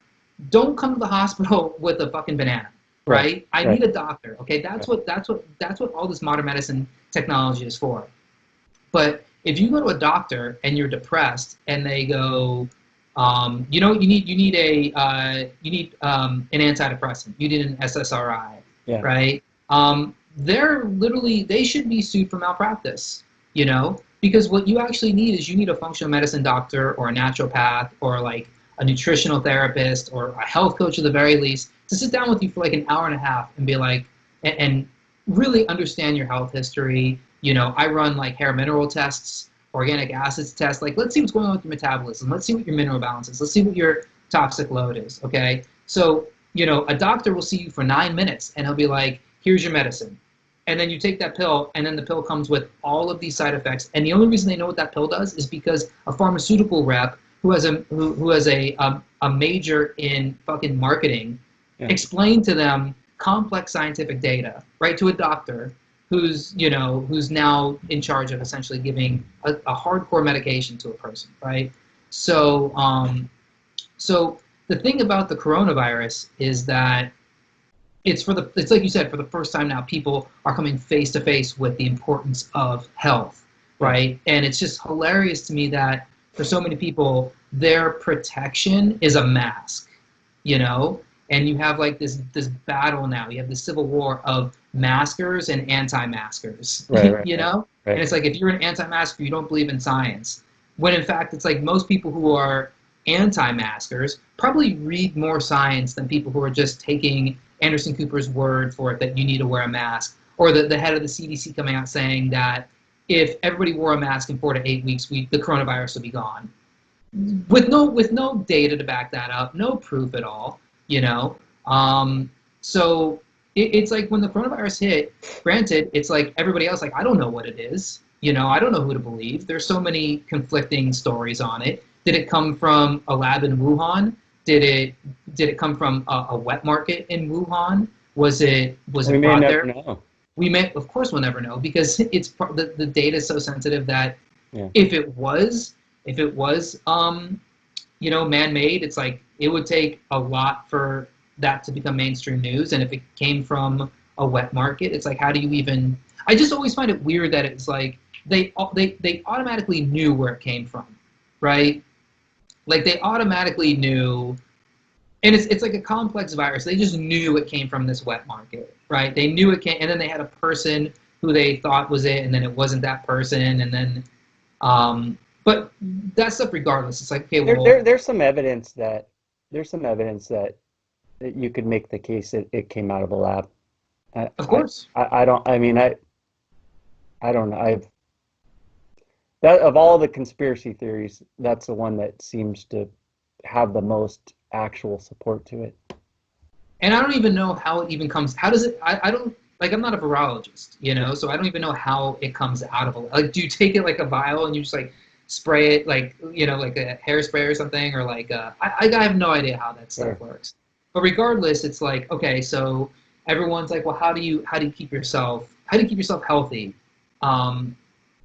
don't come to the hospital with a fucking banana, Right. right? I Right. need a doctor. Okay, Right. that's what all this modern medicine technology is for. But if you go to a doctor and you're depressed, and they go, you need an antidepressant, you need an SSRI, Yeah. right? They should be sued for malpractice, because what you actually need is, you need a functional medicine doctor, or a naturopath, or like a nutritional therapist, or a health coach at the very least, to sit down with you for like an hour and a half and be like, and really understand your health history. I run like hair mineral tests, organic acids tests. Like, let's see what's going on with your metabolism. Let's see what your mineral balance is. Let's see what your toxic load is. Okay. So, a doctor will see you for 9 minutes, and he'll be like, here's your medicine. And then you take that pill, and then the pill comes with all of these side effects. And the only reason they know what that pill does is because a pharmaceutical rep who has a major in fucking marketing Yeah. explained to them complex scientific data, right, to a doctor who's now in charge of essentially giving a hardcore medication to a person, right? So the thing about the coronavirus is that it's like you said, for the first time now, people are coming face to face with the importance of health, Yeah. right? And it's just hilarious to me that for so many people, their protection is a mask, you know and you have like this battle now. You have this civil war of maskers and anti-maskers. Right. Right. Right. And Right. it's like, if you're an anti-masker, you don't believe in science, when in fact it's like most people who are anti-maskers probably read more science than people who are just taking Anderson Cooper's word for it that you need to wear a mask, or the head of the CDC coming out saying that if everybody wore a mask in 4 to 8 weeks, the coronavirus would be gone, with no data to back that up, no proof at all. You know, so it's like, when the coronavirus hit. Granted, it's like everybody else. Like, I don't know what it is. I don't know who to believe. There's so many conflicting stories on it. Did it come from a lab in Wuhan? Did it come from a wet market in Wuhan? Was it We may brought never there? know. Of course, we'll never know, because the data is so sensitive that Yeah. if it was man-made, it's like it would take a lot for that to become mainstream news. And if it came from a wet market, it's like, how do you even? I just always find it weird that it's like they automatically knew where it came from, right? Like, they automatically knew. And it's like a complex virus. They just knew it came from this wet market, right? They knew it came, and then they had a person who they thought was it, and then it wasn't that person, and then but that stuff, regardless, it's like, okay, There, well, there, there's some evidence that you could make the case that it came out of a lab. I, of I, course. I don't. I mean, I don't know. That of all the conspiracy theories, that's the one that seems to have the most actual support to it. And I don't even know how it even comes. How does it? I don't, like, I'm not a virologist, Yeah. so I don't even know how it comes out of a. Like, do you take it like a vial and you just like spray it, like, like a hairspray or something, or like I have no idea how that stuff Sure. works. But regardless, it's like, okay, so everyone's like, well, how do you keep yourself healthy? Um,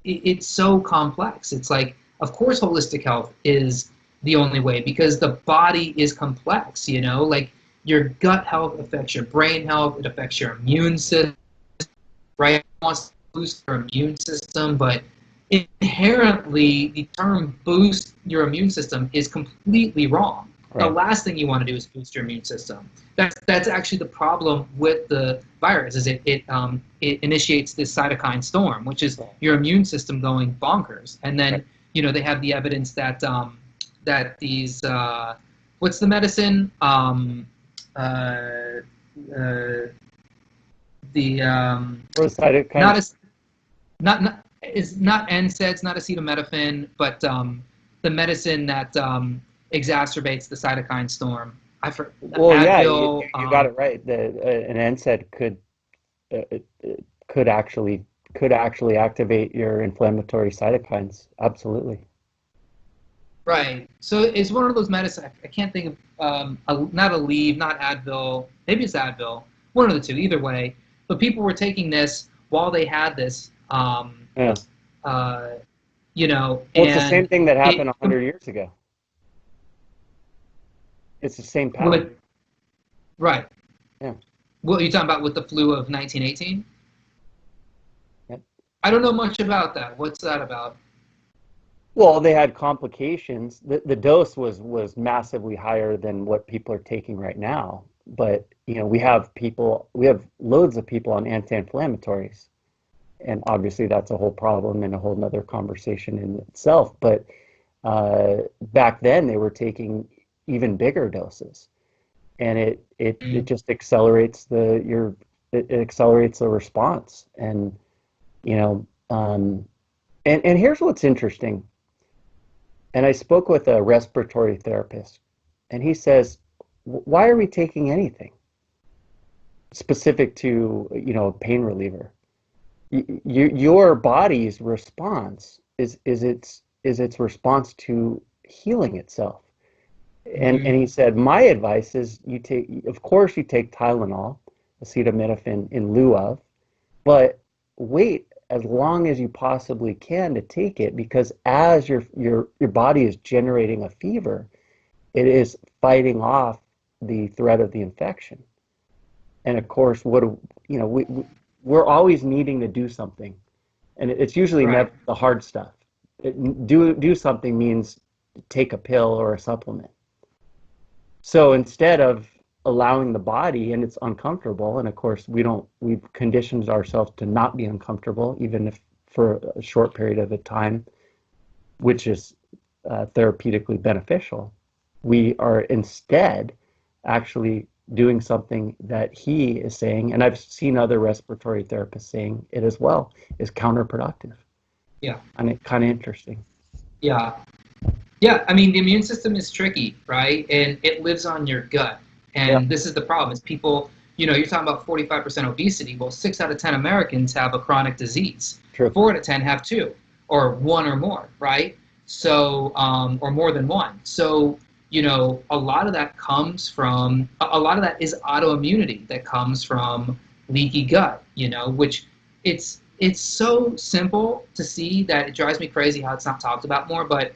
it's so complex. It's like, of course, holistic health is the only way, because the body is complex. Like, your gut health affects your brain health. It affects your immune system, right? It wants to boost your immune system, but inherently, the term boost your immune system is completely wrong. The Right. last thing you want to do is boost your immune system. That's actually the problem with the virus. Is it initiates this cytokine storm, which is Right. your immune system going bonkers. And Right. then they have the evidence that these what's the medicine, uh, uh, the Or cytokines. not as not is not NSAIDs, not acetaminophen, but the medicine that exacerbates the cytokine storm. Well, yeah, Advil. you got it right. An NSAID could actually activate your inflammatory cytokines. Absolutely. Right. So it's one of those medicines. I can't think of not Aleve, not Advil. Maybe it's Advil. One of the two. Either way. But people were taking this while they had this, Yeah. uh, you know, Well, it's the same and thing that it happened 100 years ago. It's the same pattern. with right. Yeah. What are you talking about with the flu of 1918? Yeah. I don't know much about that. What's that about? Well, they had complications. The dose was massively higher than what people are taking right now. But, we have loads of people on anti-inflammatories. And obviously that's a whole problem and a whole nother conversation in itself. But back then they were taking even bigger doses. And it Mm, just accelerates it accelerates the response. And, you know, and here's what's interesting. And I spoke with a respiratory therapist, and he says, "Why are we taking anything specific to, a pain reliever? Your body's response is its response to healing itself." And mhm. he said, "My advice is of course, you take Tylenol, acetaminophen in lieu of, but wait as long as you possibly can to take it because as your body is generating a fever, it is fighting off the threat of the infection. And of course, we're always needing to do something, and it's usually never Right. the hard stuff. Do something means take a pill or a supplement. So instead of allowing the body, and it's uncomfortable, and of course we've conditioned ourselves to not be uncomfortable, even if for a short period of a time, which is therapeutically beneficial. We are instead actually doing something that he is saying, and I've seen other respiratory therapists saying it as well, is counterproductive. Yeah. And it kind of interesting. Yeah. Yeah, I mean, the immune system is tricky, right? And it lives on your gut. Yeah, And this is the problem is people, you're talking about 45% obesity. Well, 6 out of 10 Americans have a chronic disease. true. 4 out of 10 have two or one or more, right? So, or more than one. So, a lot of that comes from, a lot of that is autoimmunity that comes from leaky gut, which it's so simple to see that it drives me crazy how it's not talked about more, but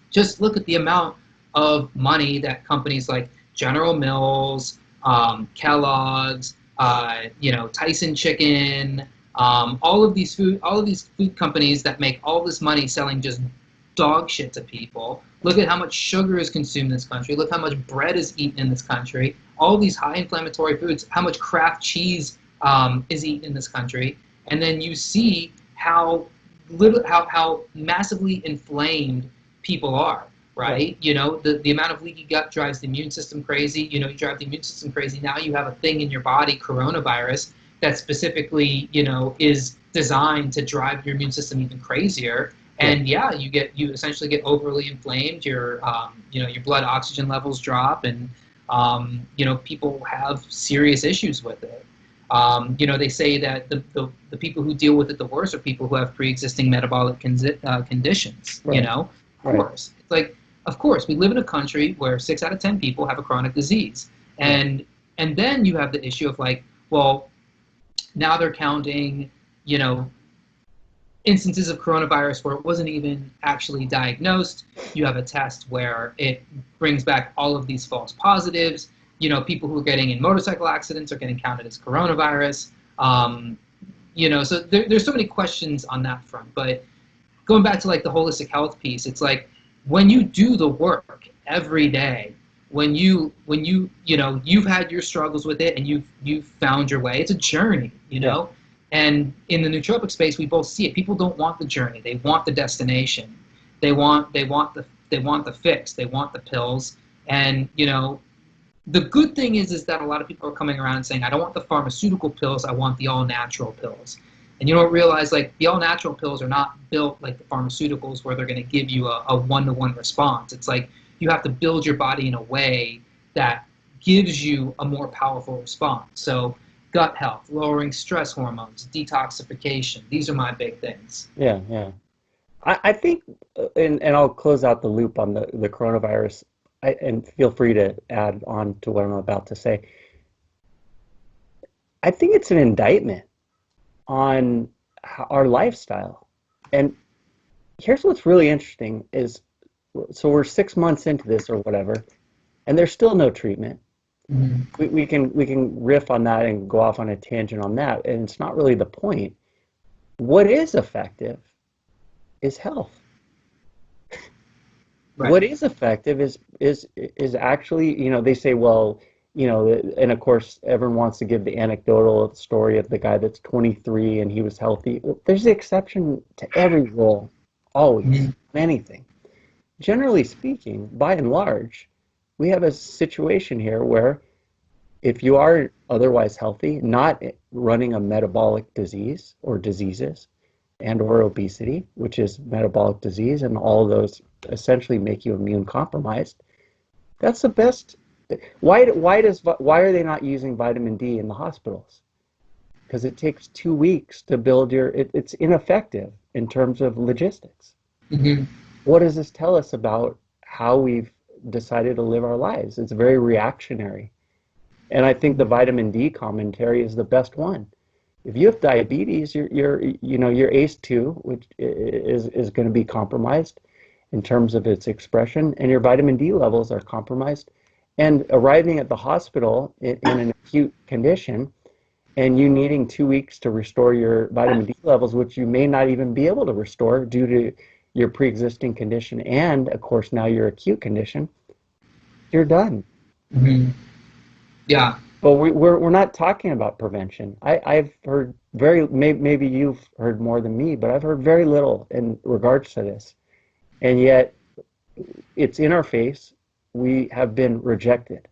just look at the amount of money that companies like General Mills, Kellogg's, Tyson Chicken, all of these food companies that make all this money selling just dog shit to people. Look at how much sugar is consumed in this country. Look how much bread is eaten in this country. All these high inflammatory foods. How much Kraft cheese is eaten in this country, and then you see how massively inflamed people are, Right. right? The amount of leaky gut drives the immune system crazy. You drive the immune system crazy. Now you have a thing in your body, coronavirus, that specifically, is designed to drive your immune system even crazier. Yeah. And yeah, you essentially get overly inflamed. Your blood oxygen levels drop, and people have serious issues with it. They say that the people who deal with it the worst are people who have pre-existing metabolic conditions. Right. Of Right. course, it's like, of course, we live in a country where 6 out of 10 people have a chronic disease, Yeah. and then you have the issue of like, well, now they're counting, you know, instances of coronavirus where it wasn't even actually diagnosed. You have a test where it brings back all of these false positives. People who are getting in motorcycle accidents are getting counted as coronavirus. So there's so many questions on that front. But going back to like the holistic health piece, it's like when you do the work every day, you've had your struggles with it and you've found your way. It's a journey, Yeah. and in the nootropic space, we both see it. People don't want the journey; they want the destination. They want the fix. They want the pills. And the good thing is that a lot of people are coming around and saying, I don't want the pharmaceutical pills. I want the all natural pills. And you don't realize like the all natural pills are not built like the pharmaceuticals where they're going to give you a one-to-one response. It's like you have to build your body in a way that gives you a more powerful response. So gut health, lowering stress hormones, detoxification. These are my big things. Yeah. Yeah. I think, and I'll close out the loop on the coronavirus, and feel free to add on to what I'm about to say. I think it's an indictment on our lifestyle. And here's what's really interesting is, so we're 6 months into this or whatever, and there's still no treatment. Mhm. We can riff on that and go off on a tangent on that, and it's not really the point. What is effective is health. Right. What is effective is actually, they say, well, and of course everyone wants to give the anecdotal story of the guy that's 23 and he was healthy. Well, there's the exception to every rule, always, Mhm. on anything. Generally speaking, by and large, we have a situation here where if you are otherwise healthy, not running a metabolic disease or diseases and or obesity, which is metabolic disease, and all those essentially make you immune compromised, that's the best. Why are they not using vitamin D in the hospitals? Because it takes 2 weeks to build it's ineffective in terms of logistics. Mhm. What does this tell us about how we've decided to live our lives? It's very reactionary. And I think the vitamin D commentary is the best one. If you have diabetes, your ACE2, which is going to be compromised in terms of its expression, and your vitamin D levels are compromised. And arriving at the hospital in an acute condition, and you needing 2 weeks to restore your vitamin D levels, which you may not even be able to restore due to your pre-existing condition, and of course now your acute condition, you're done. Mhm. Yeah. But we're not talking about prevention. I've heard maybe you've heard more than me, but I've heard very little in regards to this. And yet it's in our face. We have been rejected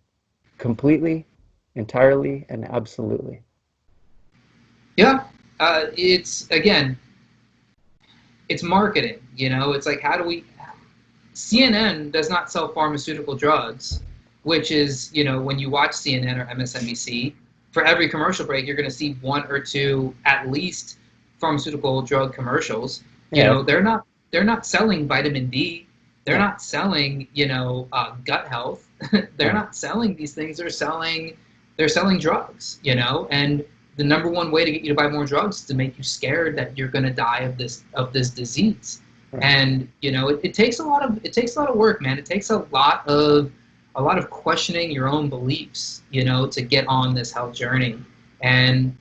completely, entirely, and absolutely. Yeah. It's again, it's marketing. It's like, how do we? CNN does not sell pharmaceutical drugs, which is, when you watch CNN or MSNBC, for every commercial break, you're going to see one or two at least pharmaceutical drug commercials. Yeah, They're not selling vitamin D. They're no, not selling, gut health. They're no. not selling these things. They're selling drugs, and the number one way to get you to buy more drugs is to make you scared that you're going to die of this disease. Right. And it takes a lot of work, man. It takes a lot of questioning your own beliefs, to get on this health journey. And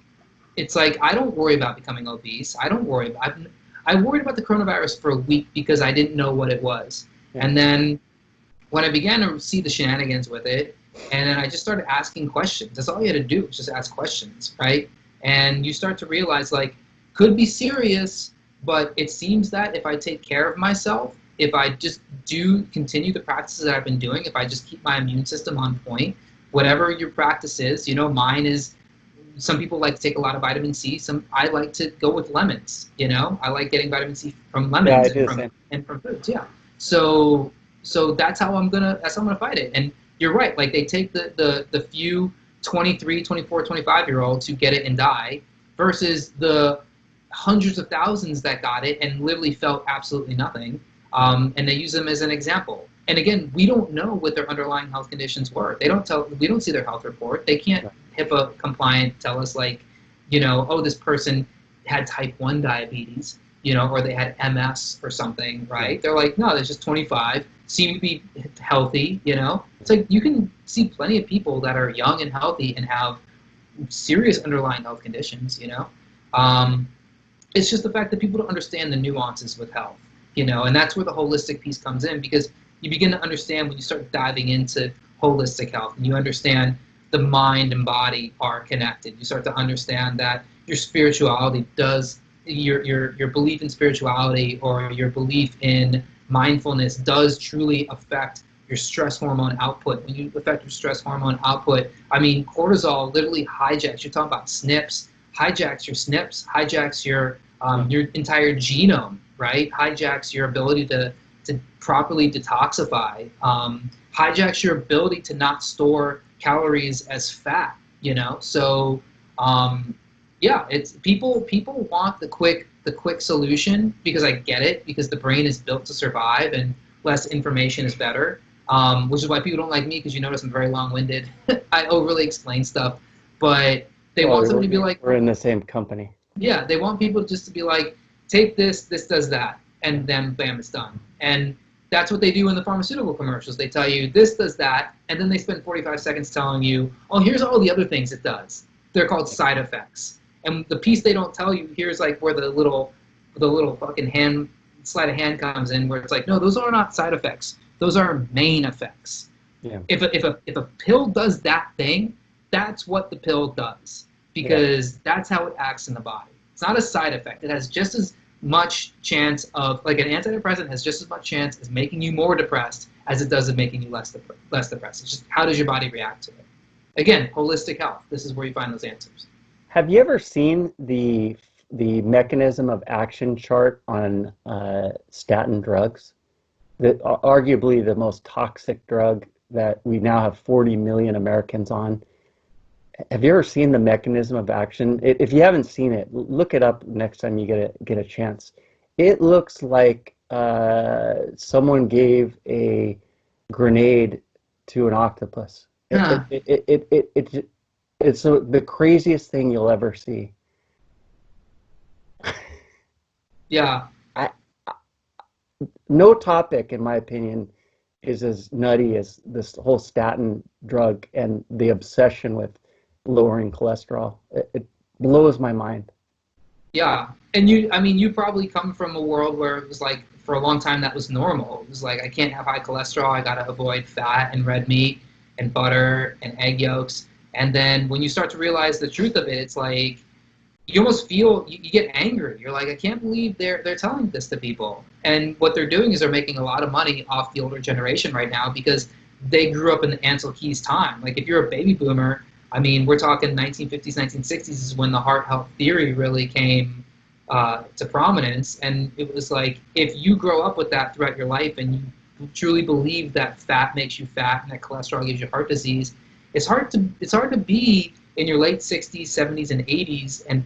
it's like, I don't worry about becoming obese. I don't worry about. I worried about the coronavirus for a week because I didn't know what it was. Yeah. And then when I began to see the shenanigans with it, and then I just started asking questions. That's all you had to do, was just ask questions, right? And you start to realize, like, could be serious, but it seems that if I take care of myself, if I just do continue the practices that I've been doing, if I just keep my immune system on point, whatever your practice is, mine is, some people like to take a lot of vitamin C. I like to go with lemons. I like getting vitamin C from Yeah, I lemons and do the from same. and from foods. Yeah. So that's how I'm gonna fight it. And you're right. Like, they take the few 23, 24, 25 year olds who get it and die, versus the hundreds of thousands that got it and literally felt absolutely nothing. And they use them as an example. And again, we don't know what their underlying health conditions were. We don't see their health report. They can't Right. HIPAA compliant tell us, like, oh, this person had type 1 diabetes, or they had MS or something, Yeah. right? They're like, no, they're just 25, seem to be healthy. It's like, you can see plenty of people that are young and healthy and have serious underlying health conditions. Um, it's just the fact that people don't understand the nuances with health, and that's where the holistic piece comes in, because you begin to understand when you start diving into holistic health, and you understand the mind and body are connected. You start to understand that your spirituality does, your belief in spirituality or your belief in mindfulness does truly affect your stress hormone output. When you affect your stress hormone output, I mean, cortisol literally hijacks. You're talking about SNPs, hijacks your SNPs, hijacks Yeah. your entire genome, right? Hijacks your ability to properly detoxify, hijacks your ability to not store calories as fat. So, yeah, it's people want the quick the quick solution because I get it, because the brain is built to survive and less information is better. Which is why people don't like me, because you notice I'm very long-winded. I overly explain stuff, but they Well, want somebody to be like, we're in the same company. yeah, they want people just to be like, take this, this does that, and then bam, it's done. And that's what they do in the pharmaceutical commercials. They tell you this does that, and then they spend 45 seconds telling you, oh, here's all the other things it does. They're called side effects. And the piece they don't tell you, here's like where the little fucking hand sleight of hand comes in, where it's like, no, those are not side effects. Those are main effects. Yeah. If a pill does that thing, that's what the pill does, because that's how it acts in the body. It's not a side effect. It has just as much chance of, like, an antidepressant has just as much chance as making you more depressed as it does of making you less depressed. It's just, how does your body react to it? Again, holistic health. This is where you find those answers. Have you ever seen the mechanism of action chart on statin drugs? That arguably the most toxic drug that we now have 40 million Americans on. Have you ever seen the mechanism of action? If you haven't seen it, look it up next time you get a chance. It looks like someone gave a grenade to an octopus. Huh. It's the craziest thing you'll ever see. Yeah. I, no topic, in my opinion, is as nutty as this whole statin drug and the obsession with lowering cholesterol. It blows my mind. Yeah. And you probably come from a world where it was like, for a long time, that was normal. It was like, I can't have high cholesterol. I got to avoid fat and red meat and butter and egg yolks. And then when you start to realize the truth of it, it's like, you almost feel, you get angry. You're like, I can't believe they're telling this to people. And what they're doing is they're making a lot of money off the older generation right now, because they grew up in the Ansel Keys time. Like, if you're a baby boomer, I mean, we're talking 1950s, 1960s is when the heart health theory really came to prominence. And it was like, if you grow up with that throughout your life and you truly believe that fat makes you fat and that cholesterol gives you heart disease, it's hard to be in your late 60s, 70s, and 80s and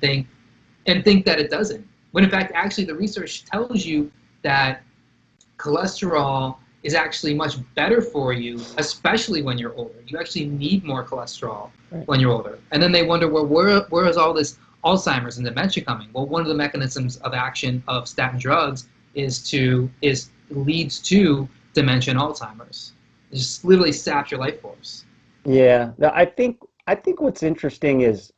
think that it doesn't. When in fact, actually, the research tells you that cholesterol is actually much better for you, especially when you're older. You actually need more cholesterol when you're older. And then they wonder, well, where is all this Alzheimer's and dementia coming? Well, one of the mechanisms of action of statin drugs leads to dementia and Alzheimer's. It just literally saps your life force. Yeah, I think what's interesting is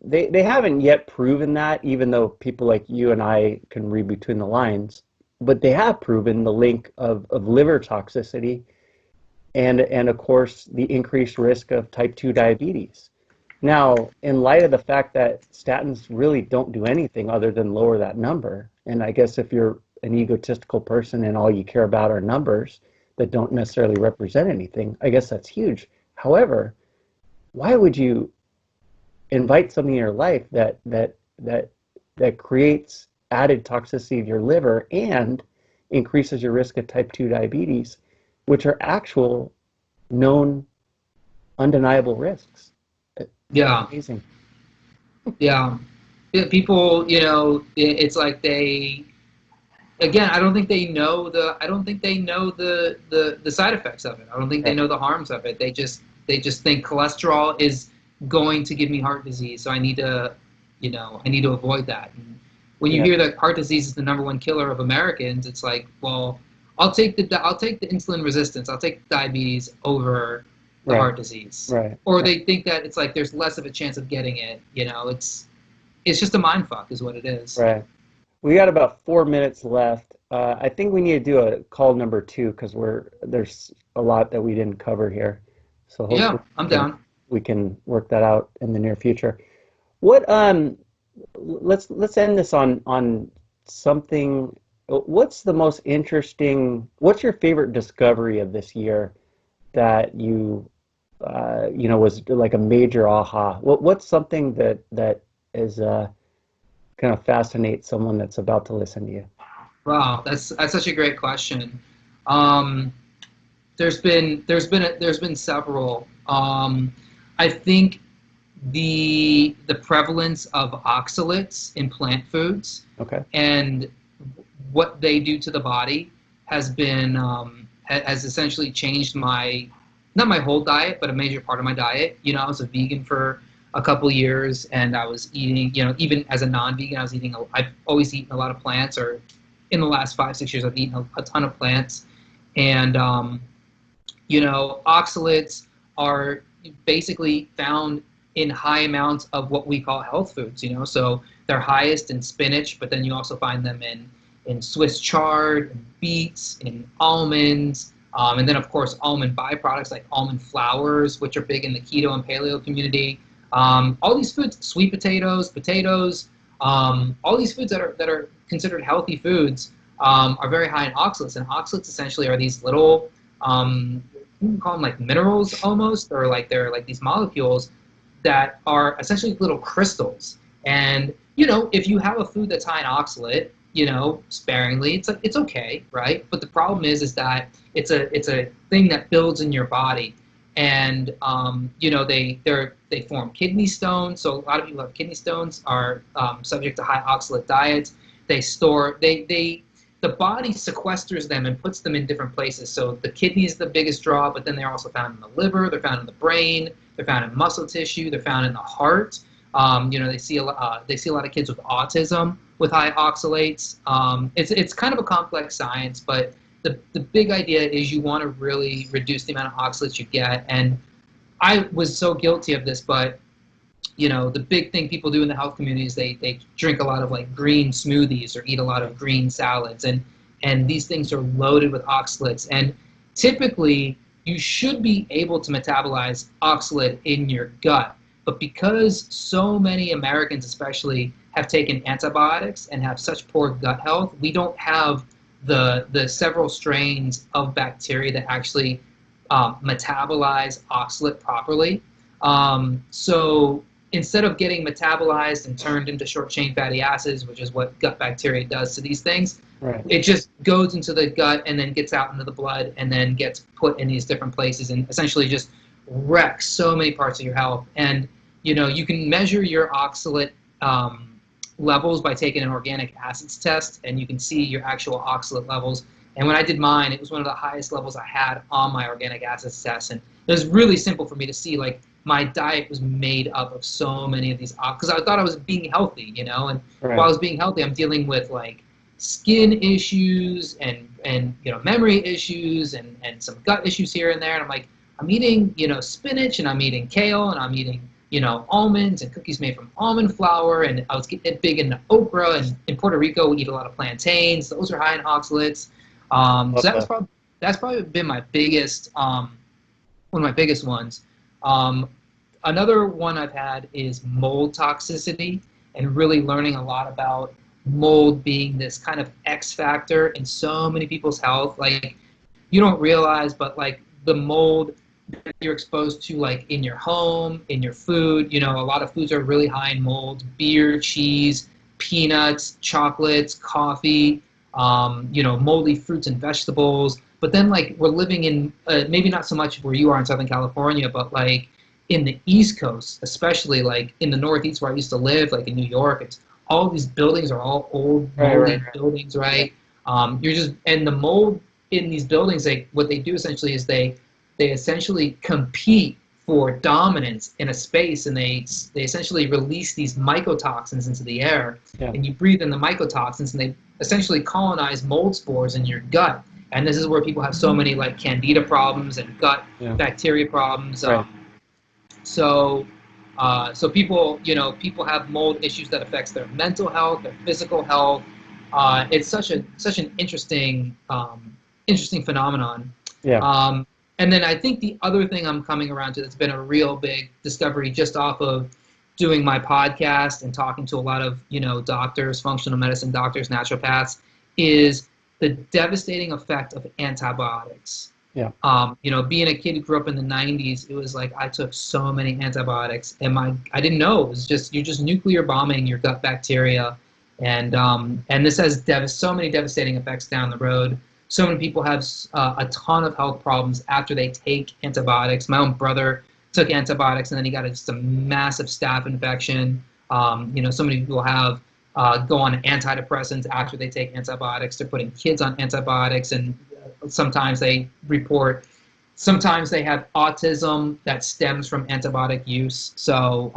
they haven't yet proven that, even though people like you and I can read between the lines, but they have proven the link of liver toxicity and of course the increased risk of type 2 diabetes. Now, in light of the fact that statins really don't do anything other than lower that number, and I guess if you're an egotistical person and all you care about are numbers that don't necessarily represent anything, I guess that's huge. However, why would you invite something in your life that creates added toxicity of your liver and increases your risk of type 2 diabetes, which are actual known undeniable risks? Yeah. Amazing. Yeah. People, it's like again, I don't think they know the side effects of it. I don't think they Right. know the harms of it. They just think cholesterol is going to give me heart disease, so I need to avoid that. And when you Yeah. hear that heart disease is the number one killer of Americans, it's like, well, I'll take the insulin resistance, I'll take diabetes over the Right. heart disease. Right. Or they think that it's like there's less of a chance of getting it. It's just a mind fuck, is what it is. Right. We got about 4 minutes left. I think we need to do a call number two because there's a lot that we didn't cover here. So Yeah, hopefully I'm down. we can work that out in the near future. What let's end this on something. What's the most interesting? What's your favorite discovery of this year that was like a major aha? What's something that is kind of fascinates someone that's about to listen to you? Wow, that's such a great question. Um, there's been several. I think the prevalence of oxalates in plant foods Okay. and what they do to the body has been has essentially changed my not my whole diet, but a major part of my diet. You know, I was a vegan for a couple years, and I was eating, you know, even as a non-vegan, I've always eaten a lot of plants, or in the last 5 6 years, I've eaten a ton of plants, and you know, oxalates are basically found in high amounts of what we call health foods, you know. So they're highest in spinach, but then you also find them in Swiss chard, in beets, in almonds, and then of course almond byproducts like almond flours, which are big in the keto and paleo community. All these foods, sweet potatoes, all these foods that are considered healthy foods are very high in oxalates, and oxalates essentially are these little you can call them like minerals almost, or like they're like these molecules that are essentially little crystals. And you know, if you have a food that's high in oxalate, you know, sparingly, it's okay, right? But the problem is that it's a thing that builds in your body, and you know, they form kidney stones. So a lot of people who have kidney stones are subject to high oxalate diets. They store they the body sequesters them and puts them in different places. So the kidney is the biggest draw, but then they're also found in the liver, they're found in the brain, they're found in muscle tissue, they're found in the heart. You know, they see a lot of kids with autism with high oxalates. It's kind of a complex science, but the big idea is you want to really reduce the amount of oxalates you get. And I was so guilty of this, but you know, the big thing people do in the health community is they drink a lot of like green smoothies or eat a lot of green salads, and these things are loaded with oxalates. And typically you should be able to metabolize oxalate in your gut, but because so many Americans especially have taken antibiotics and have such poor gut health, we don't have the several strains of bacteria that actually metabolize oxalate properly. So instead of getting metabolized and turned into short chain fatty acids, which is what gut bacteria does to these things, Right. it just goes into the gut and then gets out into the blood and then gets put in these different places and essentially just wrecks so many parts of your health. And you know, you can measure your oxalate levels by taking an organic acids test, and you can see your actual oxalate levels. And when I did mine, it was one of the highest levels I had on my organic acids test. And it was really simple for me to see, like, my diet was made up of so many of these, because I thought I was being healthy, you know, and while I was being healthy, I'm dealing with like skin issues and you know, memory issues and some gut issues here and there. And I'm like, I'm eating, you know, spinach, and I'm eating kale, and I'm eating, you know, almonds and cookies made from almond flour, and I was getting big into okra, and in Puerto Rico we eat a lot of plantains. Those are high in oxalates. So that's probably been my biggest one of my biggest ones. Another one I've had is mold toxicity, and really learning a lot about mold being this kind of X factor in so many people's health. Like, you don't realize, but like the mold that you're exposed to, like in your home, in your food, you know, a lot of foods are really high in mold: beer, cheese, peanuts, chocolates, coffee, you know, moldy fruits and vegetables. But then, like, we're living in maybe not so much where you are in Southern California, but like in the East Coast, especially like in the Northeast where I used to live, like in New York, it's all these buildings are all old, moldy buildings, right? You're just, and the mold in these buildings, like what they do essentially is they essentially compete for dominance in a space, and they essentially release these mycotoxins into the air, and you breathe in the mycotoxins, and they essentially colonize mold spores in your gut. And this is where people have so many like candida problems and gut bacteria problems. So people, you know, people have mold issues that affects their mental health, their physical health. It's such an interesting phenomenon. Yeah. And then I think the other thing I'm coming around to that's been a real big discovery just off of doing my podcast and talking to a lot of, you know, doctors, functional medicine doctors, naturopaths, is the devastating effect of antibiotics. Yeah. You know, being a kid who grew up in the 90s, it was like I took so many antibiotics, and I didn't know. It was just, you're just nuclear bombing your gut bacteria, and this has so many devastating effects down the road. So many people have a ton of health problems after they take antibiotics. My own brother took antibiotics, and then he got just a massive staph infection. So many people have go on antidepressants after they take antibiotics. They're putting kids on antibiotics, and sometimes they report. Sometimes they have autism that stems from antibiotic use. So,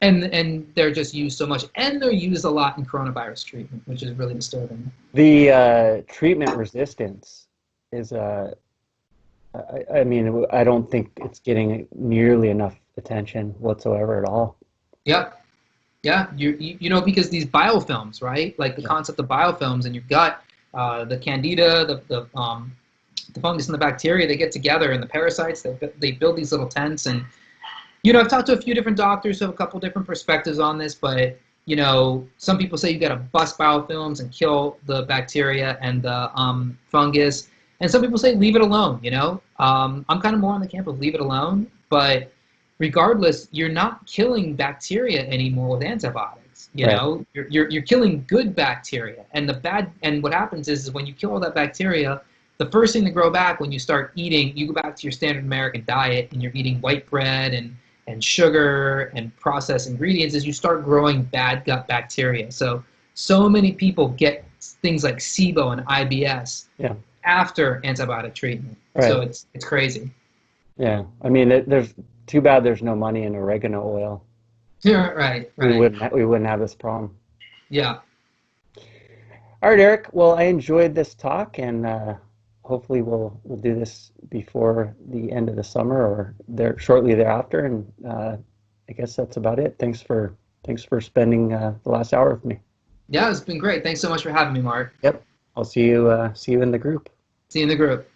and they're just used so much, and they're used a lot in coronavirus treatment, which is really disturbing. The treatment resistance is I mean, I don't think it's getting nearly enough attention whatsoever at all. Yep. Yeah, because these biofilms, right? Like the Yeah. concept of biofilms in your gut, the candida, the fungus and the bacteria, they get together, and the parasites, they build these little tents. And I've talked to a few different doctors who have a couple different perspectives on this, but some people say you got to bust biofilms and kill the bacteria and the fungus, and some people say leave it alone. I'm kind of more on the camp of leave it alone, but regardless, you're not killing bacteria anymore with antibiotics. Right. You're killing good bacteria, and what happens is when you kill all that bacteria, the first thing to grow back when you start eating, you go back to your standard American diet and you're eating white bread and sugar and processed ingredients, is you start growing bad gut bacteria. So many people get things like SIBO and IBS Yeah. after antibiotic treatment. Right. So it's crazy. Yeah. I mean, there's too bad there's no money in oregano oil. Yeah, right. We wouldn't have this problem. Yeah. All right, Eric. Well, I enjoyed this talk, and hopefully we'll do this before the end of the summer or shortly thereafter. And I guess that's about it. Thanks for spending the last hour with me. Yeah, it's been great. Thanks so much for having me, Mark. Yep. I'll see you in the group. See you in the group.